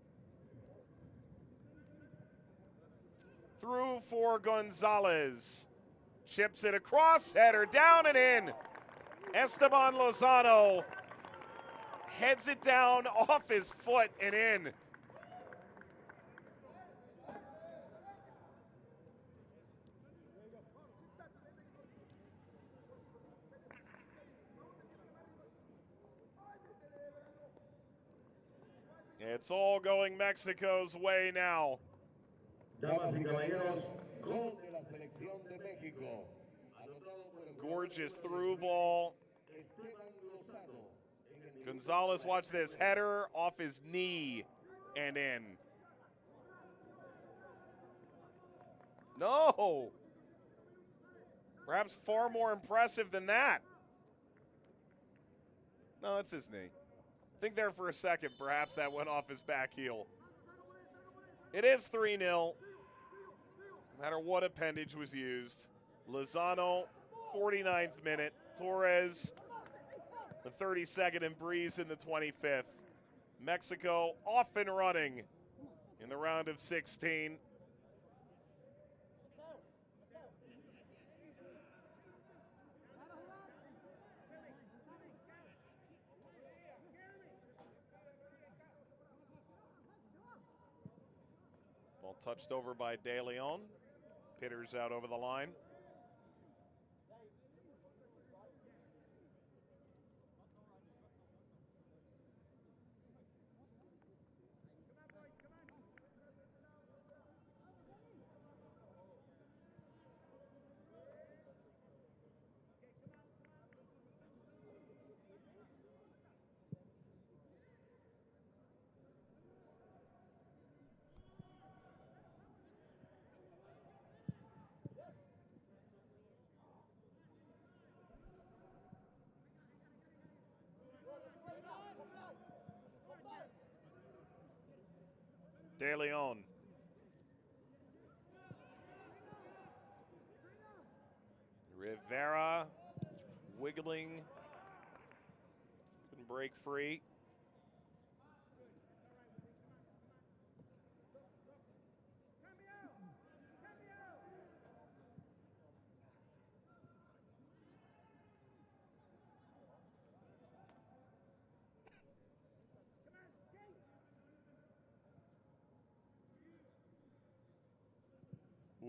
A: Through for Gonzalez. Chips it across, header down and in. Esteban Lozano heads it down off his foot and in. It's all going Mexico's way now.
B: Damas y caballeros, gol de la selección de México. Anotado por el
A: Gorgeous through ball. Gonzalez, watch this, header off his knee and in. No! Perhaps far more impressive than that. No, it's his knee. Think there for a second, perhaps that went off his back heel. It is 3-0. No matter what appendage was used. Lozano, 49th minute. Torres, the 32nd, and Breeze in the 25th. Mexico off and running in the round of 16. Ball touched over by De Leon. Pitters out over the line. De Leon. Rivera wiggling. Couldn't break free.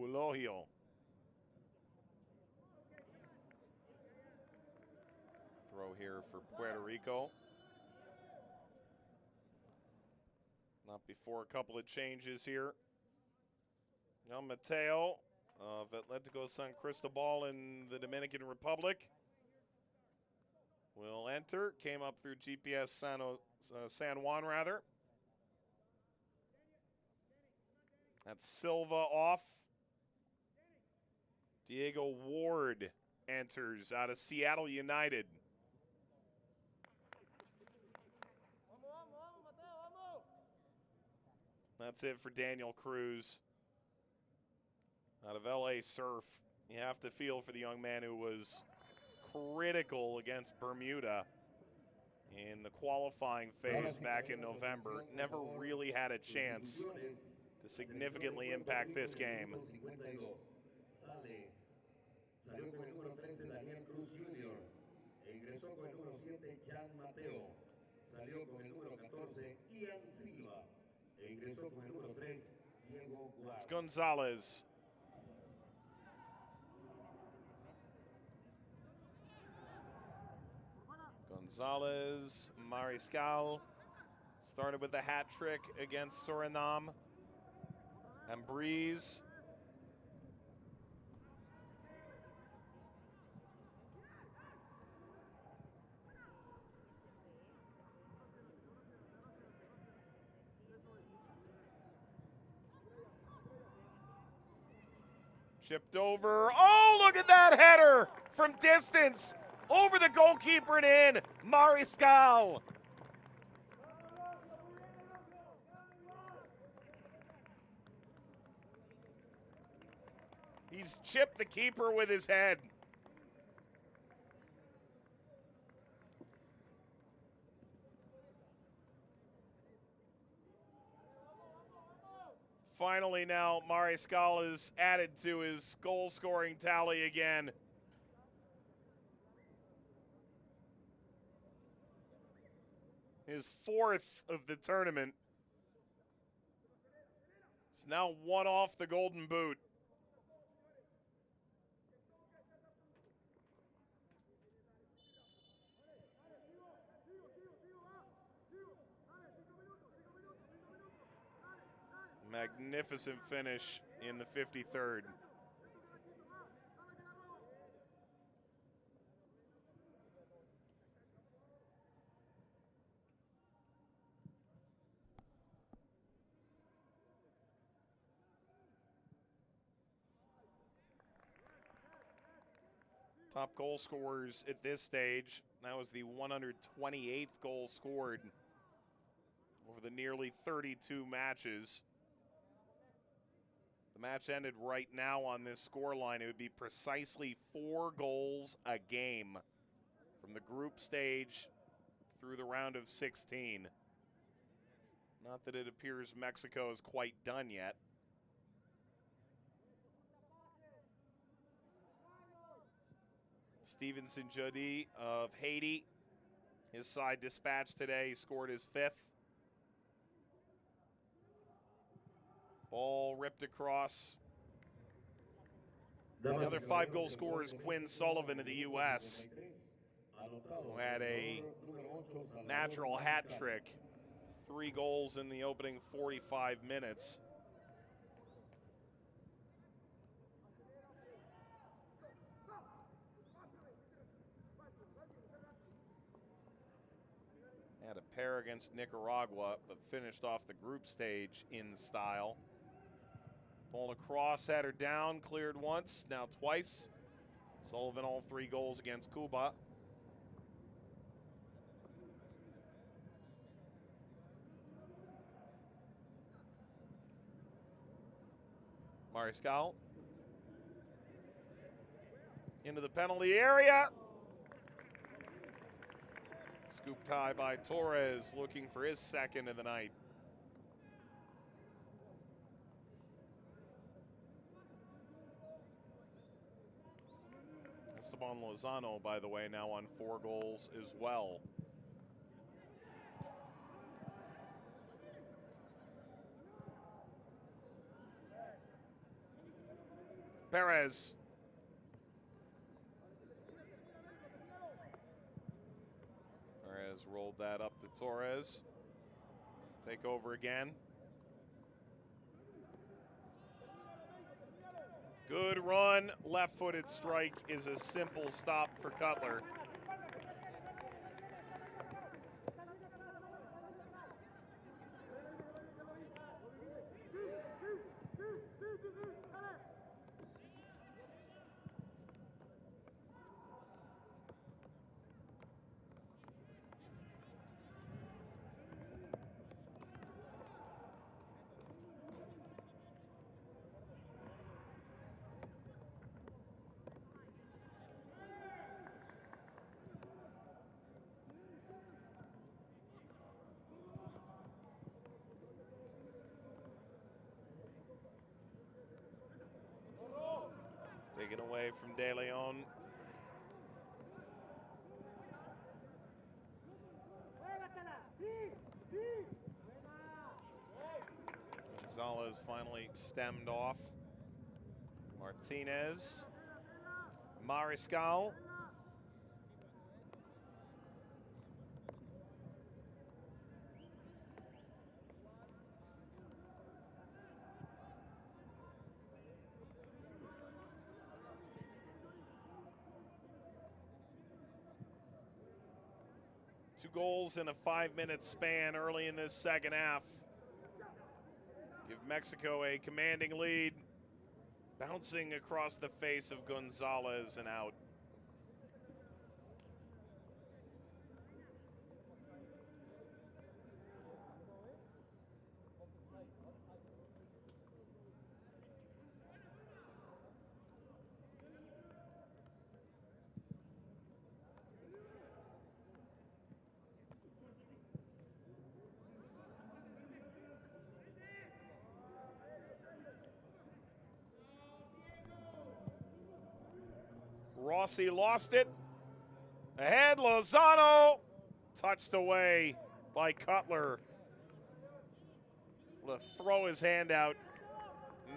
A: Ulogio. Throw here for Puerto Rico. Not before a couple of changes here. Now Mateo of Atletico San Cristobal in the Dominican Republic will enter. Came up through GPS San Juan, rather. That's Silva off. Diego Ward enters out of Seattle United. That's it for Daniel Cruz. Out of LA Surf. You have to feel for the young man who was critical against Bermuda in the qualifying phase back in November. Never really had a chance to significantly impact this game.
B: Salió con el número 13 Daniel Cruz Jr. E ingresó con el número 7 Jan Mateo. Salió con el número 14 Ian Silva. E ingresó con el número 3 Diego Guard.
A: It's Gonzalez. Gonzalez, Mariscal started with a hat trick against Suriname. And Breeze. Chipped over. Oh, look at that header from distance. Over the goalkeeper and in. Mariscal. He's chipped the keeper with his head. Finally now, Mariscal is added to his goal-scoring tally again. His fourth of the tournament. He's now one off the Golden Boot. Magnificent finish in the 53rd. Top goal scorers at this stage. That was the 128th goal scored over the nearly 32 matches. The match ended right now on this scoreline. It would be precisely 4 goals a game from the group stage through the round of 16. Not that it appears Mexico is quite done yet. Stevenson Jody of Haiti, his side dispatched today, scored his 5th. Ball ripped across. The other 5 goal scorer is Quinn Sullivan of the U.S., who had a natural hat trick. 3 goals in the opening 45 minutes. Had a pair against Nicaragua, but finished off the group stage in style. Ball across, had her down, cleared once, now twice. Sullivan all 3 goals against Cuba. Mariscal into the penalty area. Scoop tie by Torres, looking for his second of the night. Esteban Lozano, by the way, now on 4 goals as well. Perez. Perez rolled that up to Torres. Take over again. Good run. Left-footed strike is a simple stop for Cutler. Taken away from De Leon. Gonzalez finally stemmed off. Martinez. Mariscal. Two goals in a 5-minute span early in this second half. Give Mexico a commanding lead. Bouncing across the face of Gonzalez and out. Rossi lost it. Ahead, Lozano. Touched away by Cutler. To throw his hand out.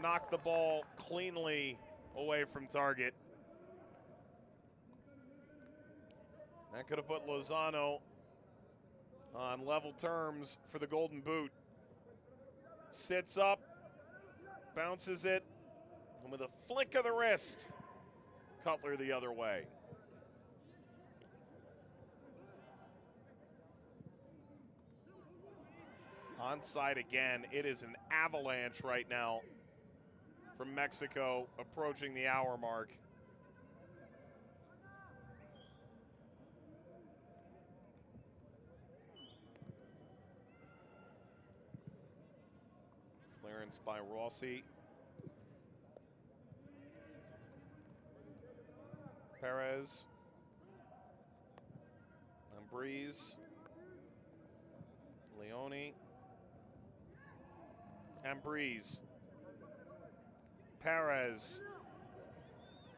A: Knock the ball cleanly away from target. That could have put Lozano on level terms for the Golden Boot. Sits up, bounces it, and with a flick of the wrist, Cutler the other way. Onside again. It is an avalanche right now from Mexico approaching the hour mark. Clearance by Rossi. Perez. Ambriz. Leone. Ambriz. Perez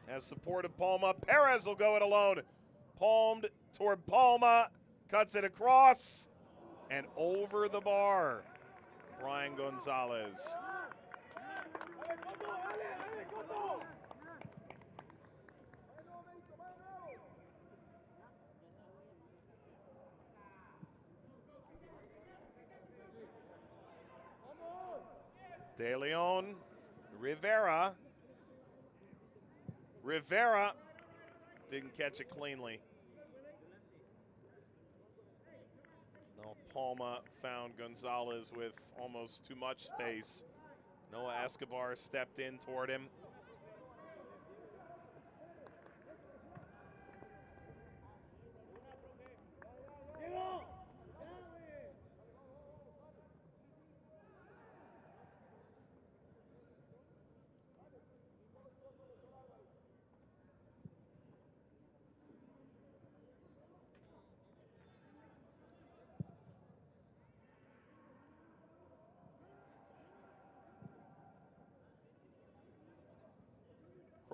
A: has support of Palma. Perez will go it alone. Palmed toward Palma. Cuts it across and over the bar. Brian Gonzalez. De Leon, Rivera didn't catch it cleanly. No, Palma found Gonzalez with almost too much space. Noah Escobar stepped in toward him.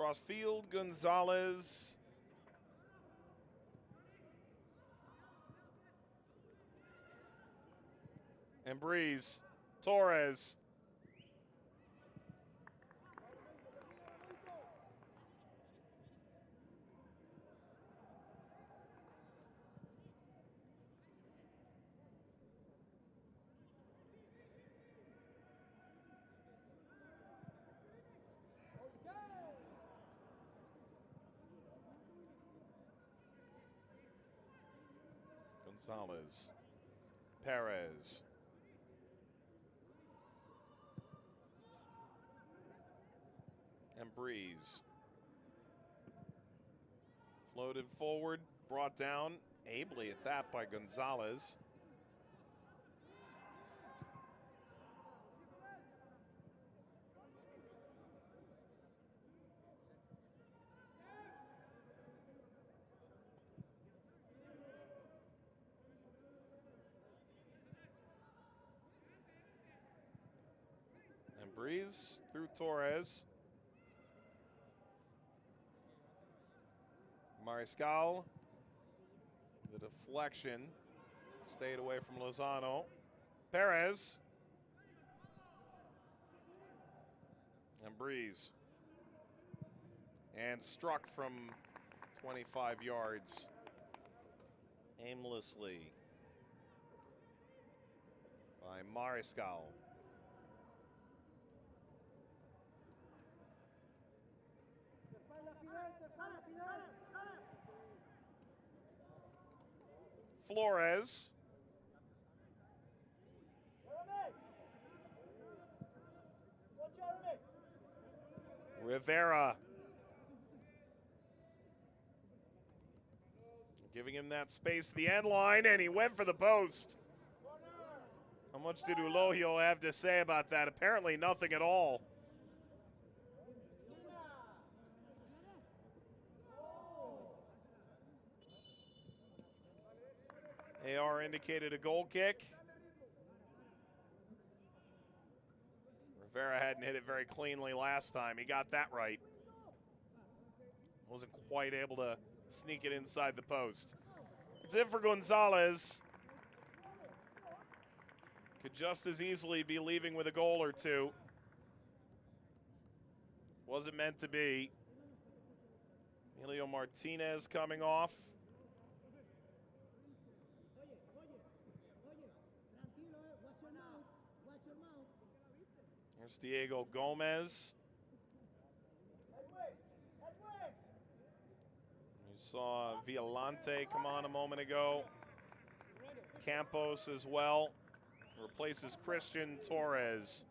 A: Crossfield, Gonzalez. And Breeze. Torres. Gonzalez. Perez. And Breeze. Floated forward, brought down ably at that by Gonzalez. And Breeze through Torres. Mariscal, the deflection, stayed away from Lozano. Perez. And Breeze. And struck from 25 yards aimlessly by Mariscal. Flores. Rivera. Giving him that space at the end line, and he went for the post. How much did Ulogio have to say about that? Apparently nothing at all. AR indicated a goal kick. Rivera hadn't hit it very cleanly last time. He got that right. Wasn't quite able to sneak it inside the post. It's it for Gonzalez. Could just as easily be leaving with a goal or two. Wasn't meant to be. Emilio Martinez coming off. There's Diego Gomez. You saw Violante come on a moment ago. Campos as well. Replaces Christian Torres.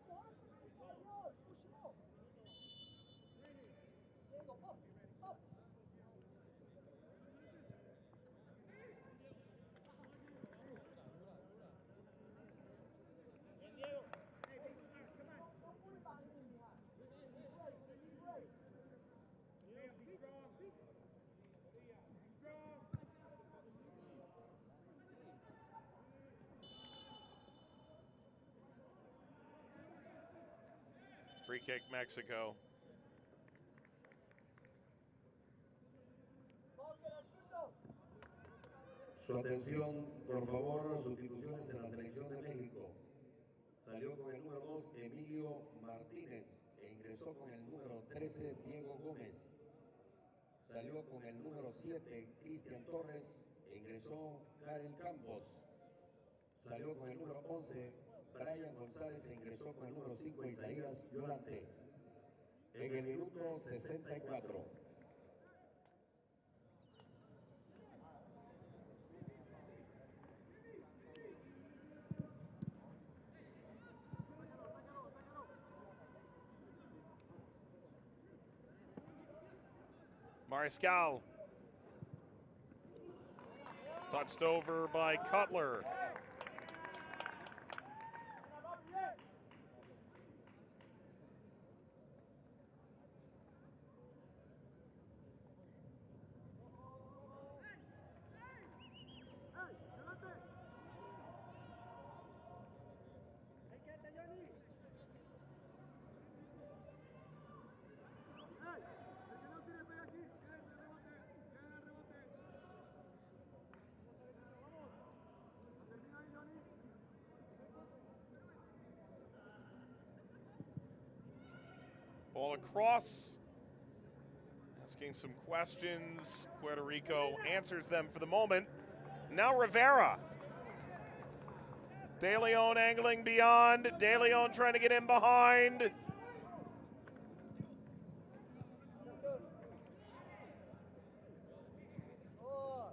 A: Free kick, Mexico.
B: Su atención, por favor, sustituciones en la selección de México. Salió con el número 2 Emilio Martínez e ingresó con el número 13 Diego Gómez. Salió con el número 7 Cristian Torres e ingresó Karel Campos. Salió con el número 11 Brian González e ingresó con el número 5 Isaías Llorante. En el minuto 64.
A: Mariscal. Touched over by Cutler. Ball across. Asking some questions. Puerto Rico answers them for the moment. Now Rivera. De Leon angling beyond. De Leon trying to get in behind.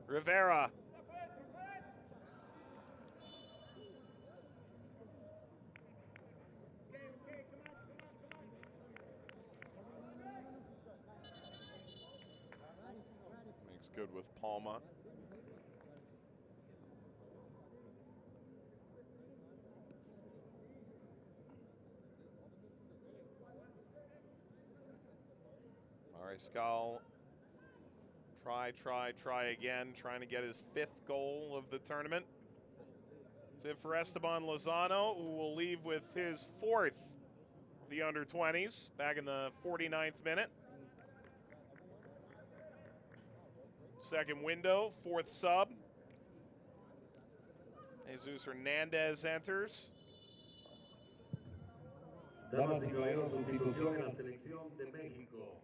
A: Rivera. Makes good with Palma. Mariscal, try again, trying to get his 5th goal of the tournament. That's it for Esteban Lozano, who will leave with his 4th of the under-20s, back in the 49th minute. Second window, 4th sub. Jesus Hernandez enters.
B: Damas y caballeros, sustitución en la selección de México.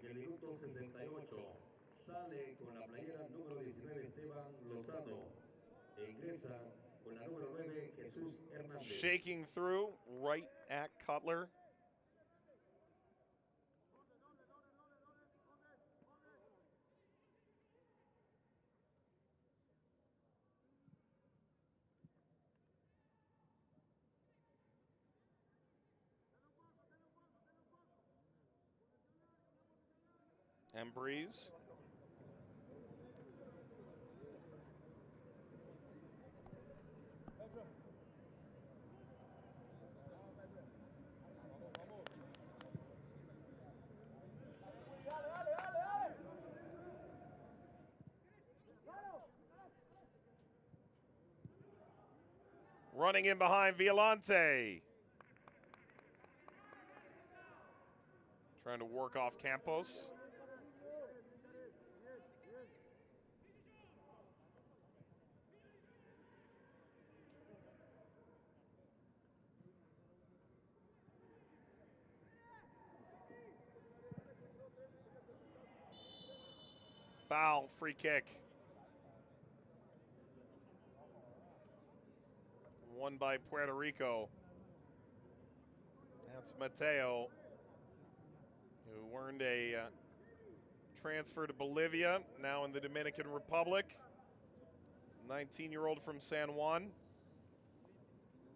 B: En el minuto 68 sale con la playera número 19 Esteban Lozano e ingresa con la número 9 Jesús Hernández.
A: Shaking through right at Cutler. And Breeze. Running in behind Violante. Trying to work off Campos. Foul, free kick. Won by Puerto Rico. That's Mateo, who earned a transfer to Bolivia, now in the Dominican Republic. 19-year-old from San Juan.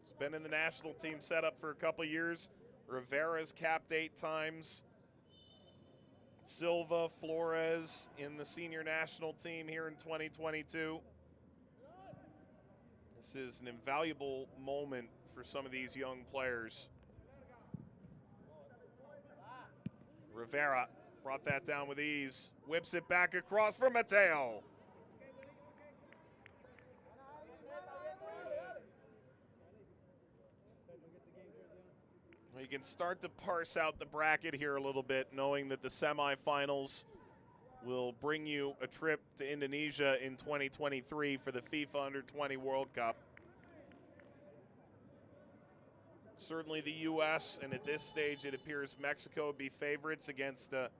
A: He's been in the national team setup for a couple years. Rivera's capped 8 times. Silva, Flores in the senior national team here in 2022. This is an invaluable moment for some of these young players. Rivera brought that down with ease. Whips it back across for Mateo. You can start to parse out the bracket here a little bit, knowing that the semifinals will bring you a trip to Indonesia in 2023 for the FIFA Under-20 World Cup. Certainly the U.S., and at this stage it appears Mexico would be favorites against the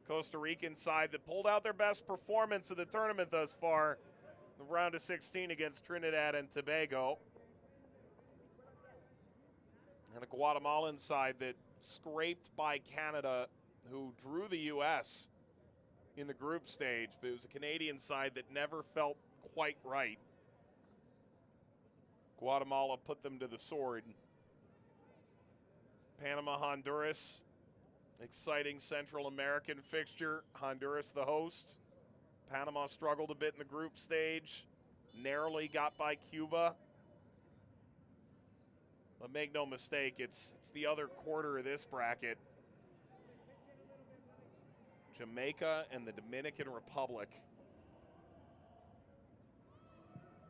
A: Costa Rican side that pulled out their best performance of the tournament thus far, the round of 16 against Trinidad and Tobago. And a Guatemalan side that scraped by Canada, who drew the U.S. in the group stage, but it was a Canadian side that never felt quite right. Guatemala put them to the sword. Panama, Honduras, exciting Central American fixture. Honduras the host. Panama struggled a bit in the group stage, narrowly got by Cuba. But make no mistake, it's the other quarter of this bracket. Jamaica and the Dominican Republic.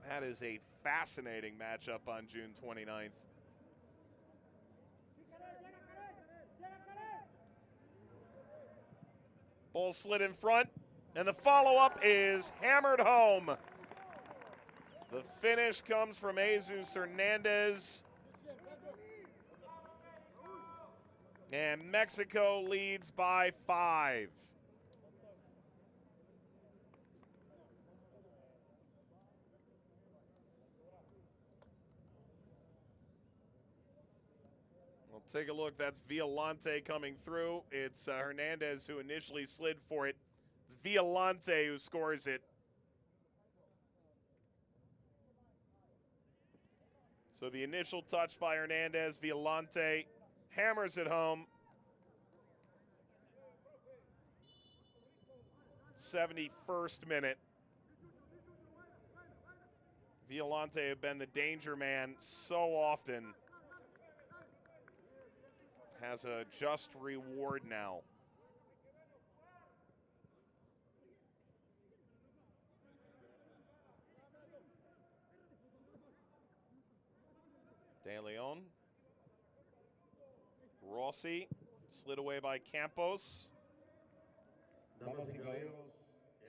A: That is a fascinating matchup on June 29th. Ball slid in front, and the follow-up is hammered home. The finish comes from Jesus Hernandez. And Mexico leads by 5. Well, take a look. That's Violante coming through. It's Hernandez who initially slid for it. It's Violante who scores it. So the initial touch by Hernandez, Violante hammers it home. 71st minute. Violante have been the danger man so often. Has a just reward now. De Leon. Rossi, slid away by Campos.
B: Damas y caballeros,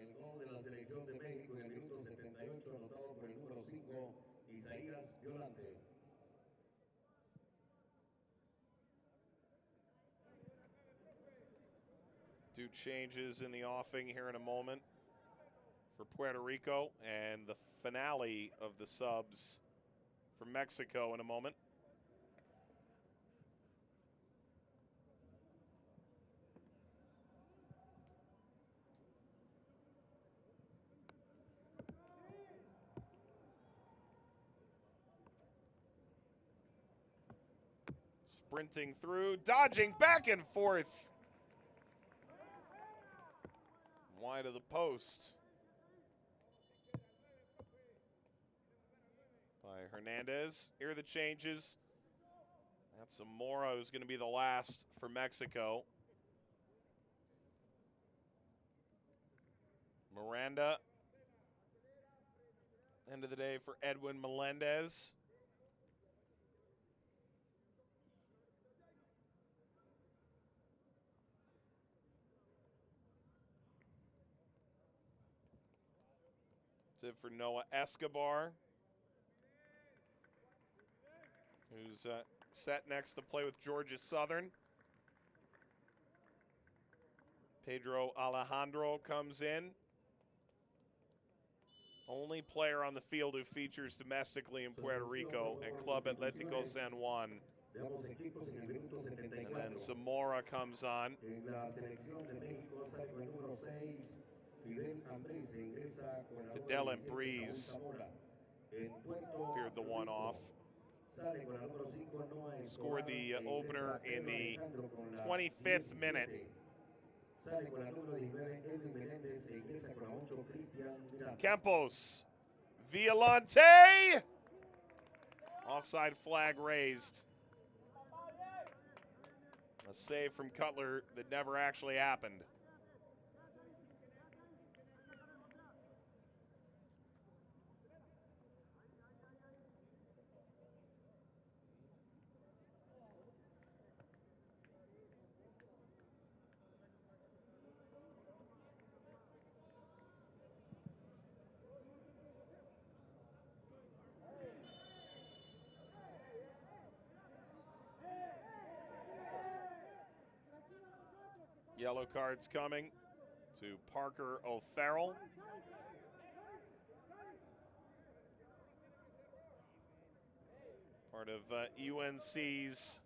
B: el gol de la selección de México en el minuto 78 anotado por el número 5, Isaías Violante.
A: Two changes in the offing here in a moment for Puerto Rico, and the finale of the subs for Mexico in a moment. Sprinting through, dodging back and forth. Wide of the post. By Hernandez. Here are the changes. That's Zamora who's going to be the last for Mexico. Miranda. End of the day for Edwin Melendez. That's it for Noah Escobar, who's set next to play with Georgia Southern. Pedro Alejandro comes in. Only player on the field who features domestically in Puerto Rico and Club Atlético San Juan. And then Zamora comes on. Fidel and Breeze appeared the one off. Scored the opener in the 25th minute. Campos. Violante. Offside flag raised. A save from Cutler that never actually happened. Yellow cards coming to Parker O'Farrell. Part of UNC's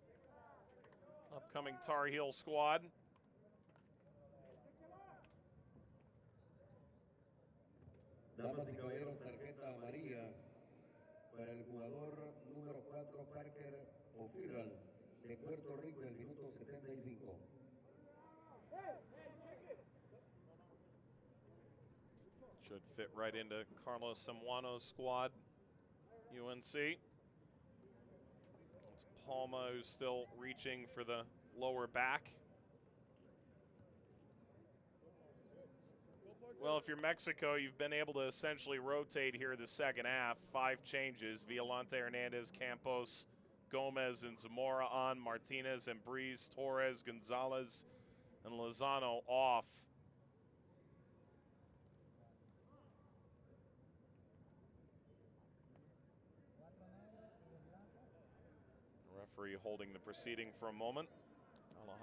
A: upcoming Tar Heel squad.
B: Damas y caballeros, tarjeta amarilla para el jugador número 4, Parker O'Farrell, de Puerto Rico, en el minuto 75.
A: Should fit right into Carlos Samuano's squad, UNC. It's Palma who's still reaching for the lower back. Well, if you're Mexico, you've been able to essentially rotate here the second half. 5 changes: Violante, Hernandez, Campos, Gomez, and Zamora on. Martinez and Breeze, Torres, Gonzalez, and Lozano off. Referee holding the proceeding for a moment.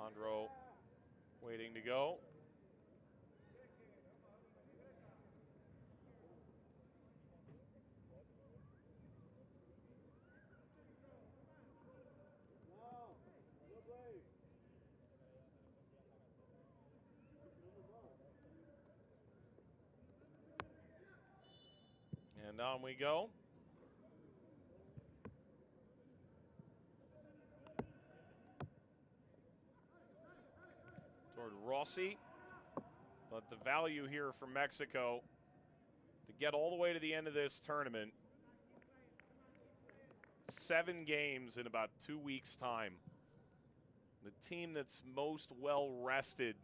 A: Alejandro waiting to go. And on we go. Toward Rossi. But the value here for Mexico to get all the way to the end of this tournament. 7 games in about 2 weeks' time. The team that's most well rested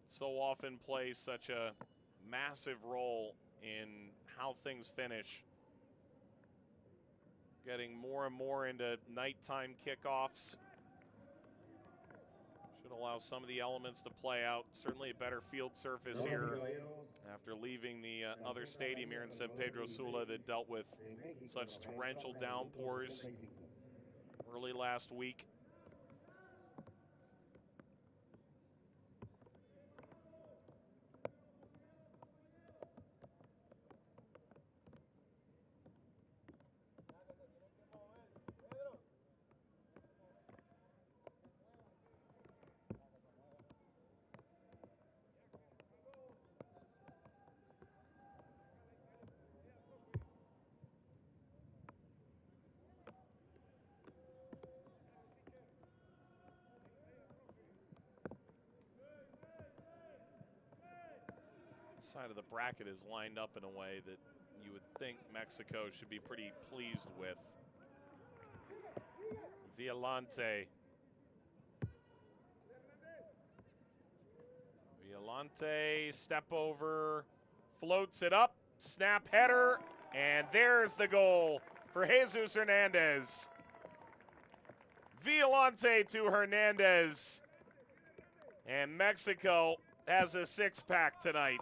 A: so often plays such a massive role in how things finish. Getting more and more into nighttime kickoffs. Should allow some of the elements to play out. Certainly a better field surface here after leaving the other stadium here in San Pedro Sula that dealt with such torrential downpours early last week. Side of the bracket is lined up in a way that you would think Mexico should be pretty pleased with. Violante. Violante, step over, floats it up, snap header, and there's the goal for Jesus Hernandez. Violante to Hernandez. And Mexico has a 6-pack tonight.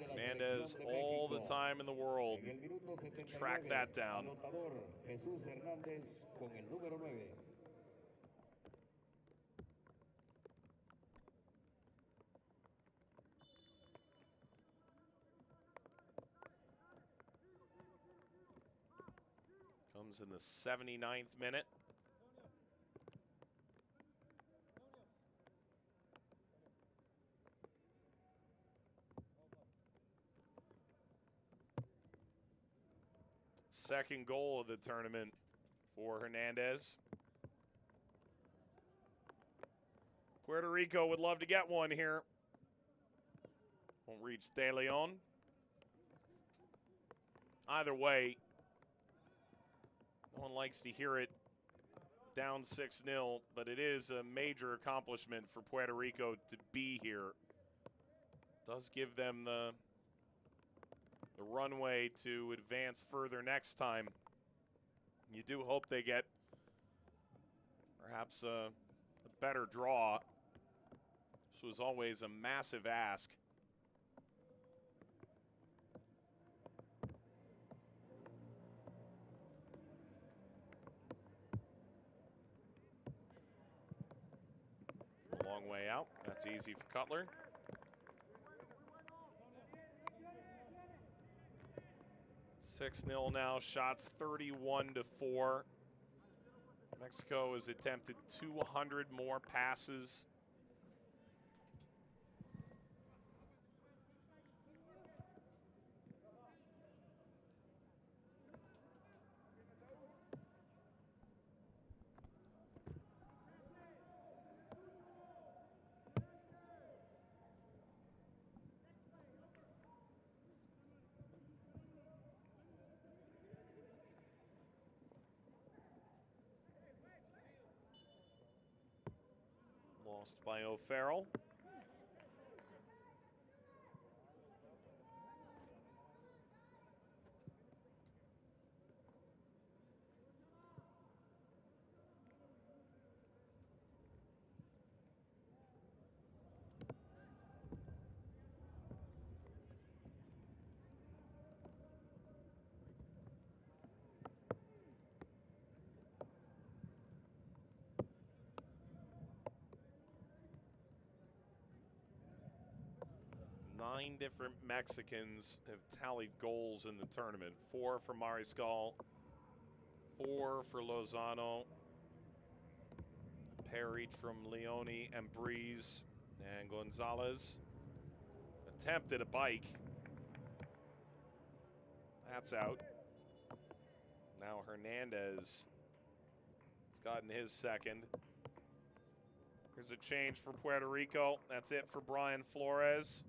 A: Hernandez all the time in the world to track that down. Comes in the 79th minute. Second goal of the tournament for Hernandez. Puerto Rico would love to get one here. Won't reach De Leon. Either way, no one likes to hear it down 6-0, but it is a major accomplishment for Puerto Rico to be here. Does give them the runway to advance further next time. You do hope they get perhaps a better draw. This was always a massive ask. Long way out. That's easy for Cutler. Six 0 now. Shots 31-4. Mexico has attempted 200 more passes. Lost by O'Farrell. 9 different Mexicans have tallied goals in the tournament. 4 for Mariscal, 4 for Lozano, pair each from Leone and Breeze, and Gonzalez attempted a bike. That's out. Now Hernandez has gotten his second. Here's a change for Puerto Rico. That's it for Brian Flores.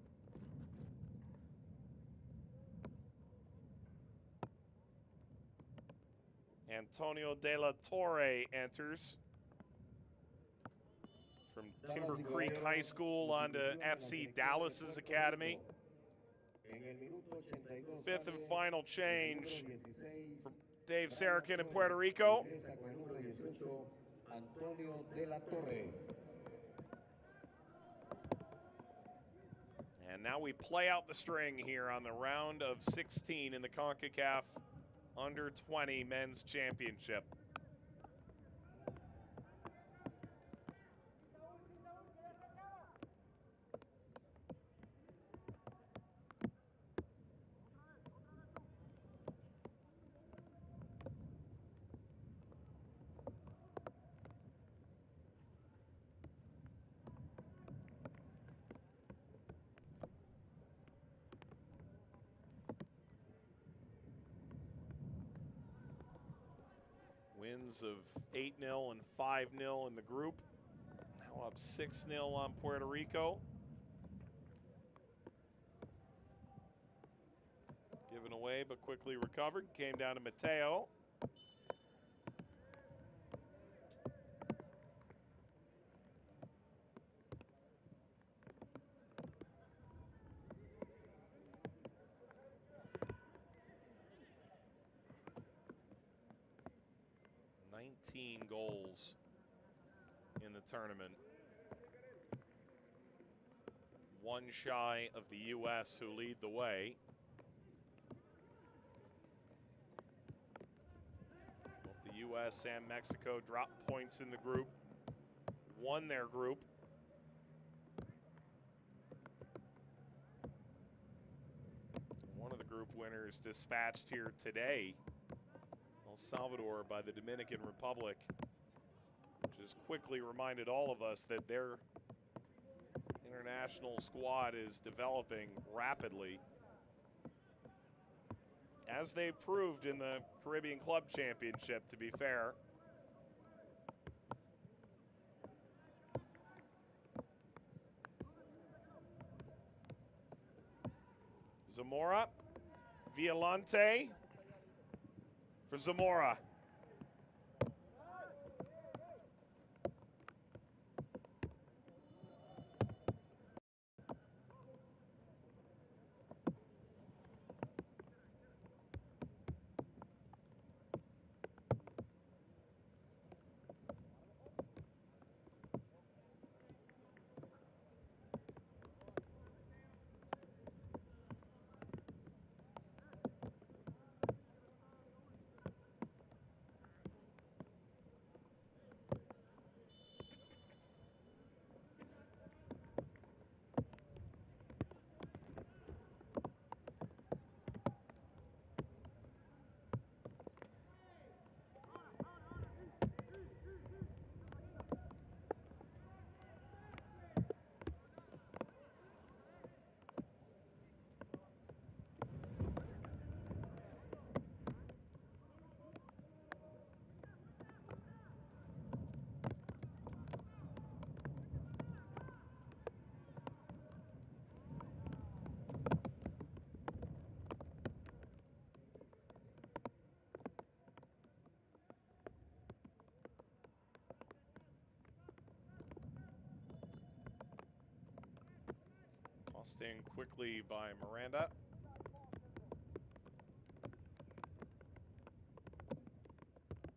A: Antonio De La Torre enters from Timber Creek High School on to FC Dallas's academy. Fifth and final change for Dave Sarakin in Puerto Rico.
B: Antonio De La Torre.
A: And now we play out the string here on the round of 16 in the Concacaf Under-20 Men's Championship. Wins of 8-0 and 5-0 in the group. Now up 6-0 on Puerto Rico. Given away but quickly recovered. Came down to Mateo. Goals in the tournament. One shy of the U.S., who lead the way. Both the U.S. and Mexico dropped points in the group, won their group. One of the group winners dispatched here today, El Salvador, by the Dominican Republic, which has quickly reminded all of us that their international squad is developing rapidly, as they proved in the Caribbean Club Championship, to be fair. Zamora, Violante for Zamora. Tossed in quickly by Miranda.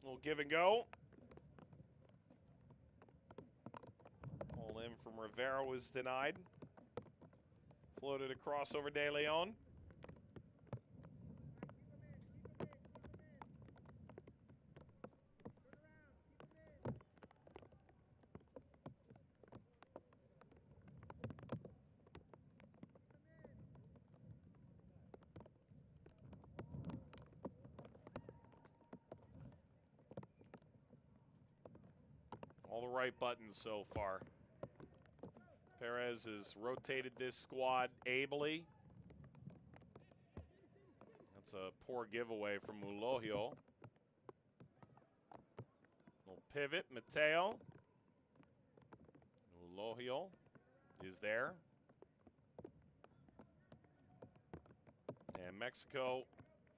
A: Little give and go. Ball in from Rivera was denied. Floated across over De Leon. All the right buttons so far. Perez has rotated this squad ably. That's a poor giveaway from Mulogio. Little pivot, Mateo. Mulogio is there. And Mexico,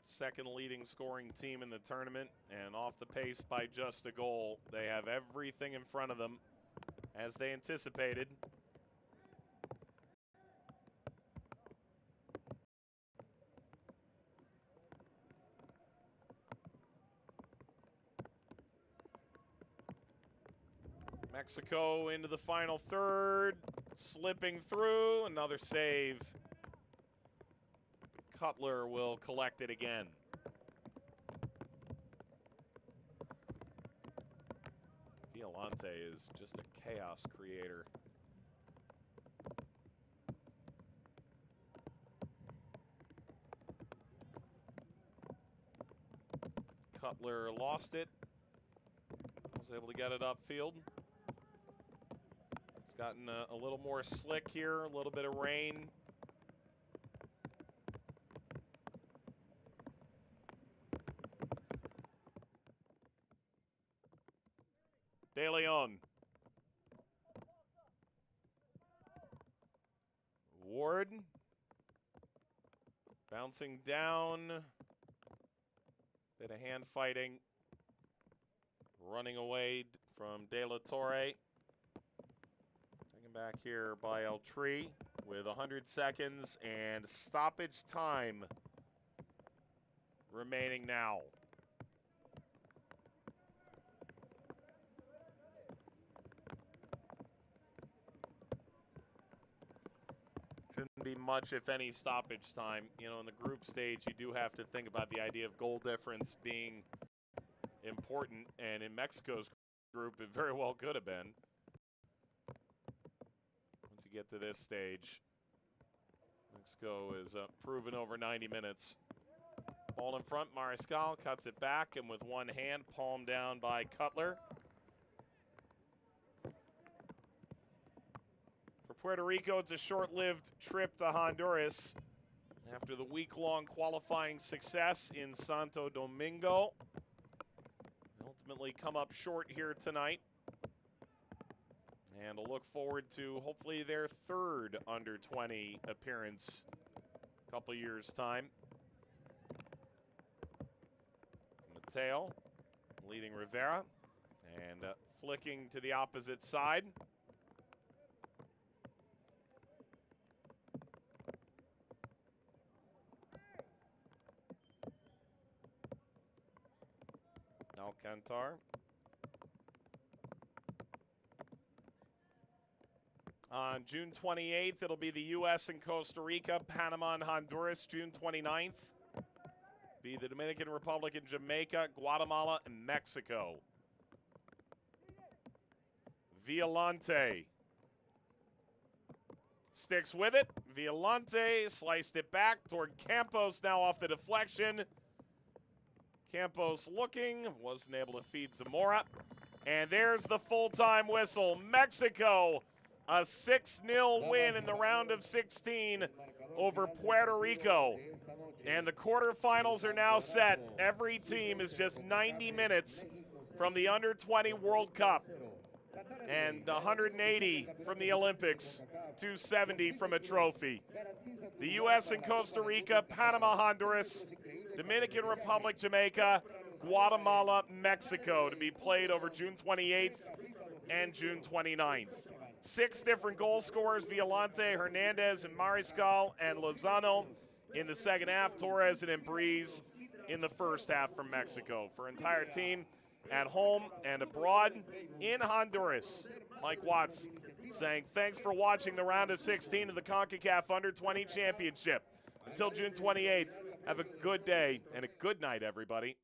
A: second leading scoring team in the tournament, and off the pace by just a goal. They have everything in front of them, as they anticipated. Mexico into the final third, slipping through, another save. Cutler will collect it again. Violante is just a chaos creator. Cutler lost it. Was able to get it upfield. It's gotten a little more slick here, a little bit of rain. De Leon. Ward. Bouncing down. Bit of hand fighting. Running away from De La Torre. Taken back here by El Tree with 100 seconds and stoppage time remaining now. Shouldn't be much, if any, stoppage time. You know, in the group stage, you do have to think about the idea of goal difference being important, and in Mexico's group, it very well could have been. Once you get to this stage, Mexico is proven over 90 minutes. Ball in front, Mariscal cuts it back, and with one hand, palmed down by Cutler. Puerto Rico, it's a short-lived trip to Honduras after the week-long qualifying success in Santo Domingo. Ultimately come up short here tonight. And we'll look forward to hopefully their third under-20 appearance a couple years' time. Mateo leading Rivera and flicking to the opposite side. Alcantar. On June 28th, it'll be the U.S. and Costa Rica, Panama and Honduras. June 29th, be the Dominican Republic and Jamaica, Guatemala and Mexico. Violante sticks with it. Violante sliced it back toward Campos, now off the deflection. Campos looking, wasn't able to feed Zamora. And there's the full-time whistle. Mexico, a 6-0 win in the round of 16 over Puerto Rico. And the quarterfinals are now set. Every team is just 90 minutes from the Under-20 World Cup. And 180 from the Olympics, 270 from a trophy. The U.S. and Costa Rica, Panama, Honduras, Dominican Republic, Jamaica, Guatemala, Mexico to be played over June 28th and June 29th. 6 different goal scorers, Violante, Hernandez, and Mariscal, and Lozano in the second half, Torres and Embriz in the first half from Mexico. For entire team at home and abroad in Honduras, Mike Watts saying thanks for watching the round of 16 of the Concacaf Under-20 Championship. Until June 28th, have a good day and a good night, everybody.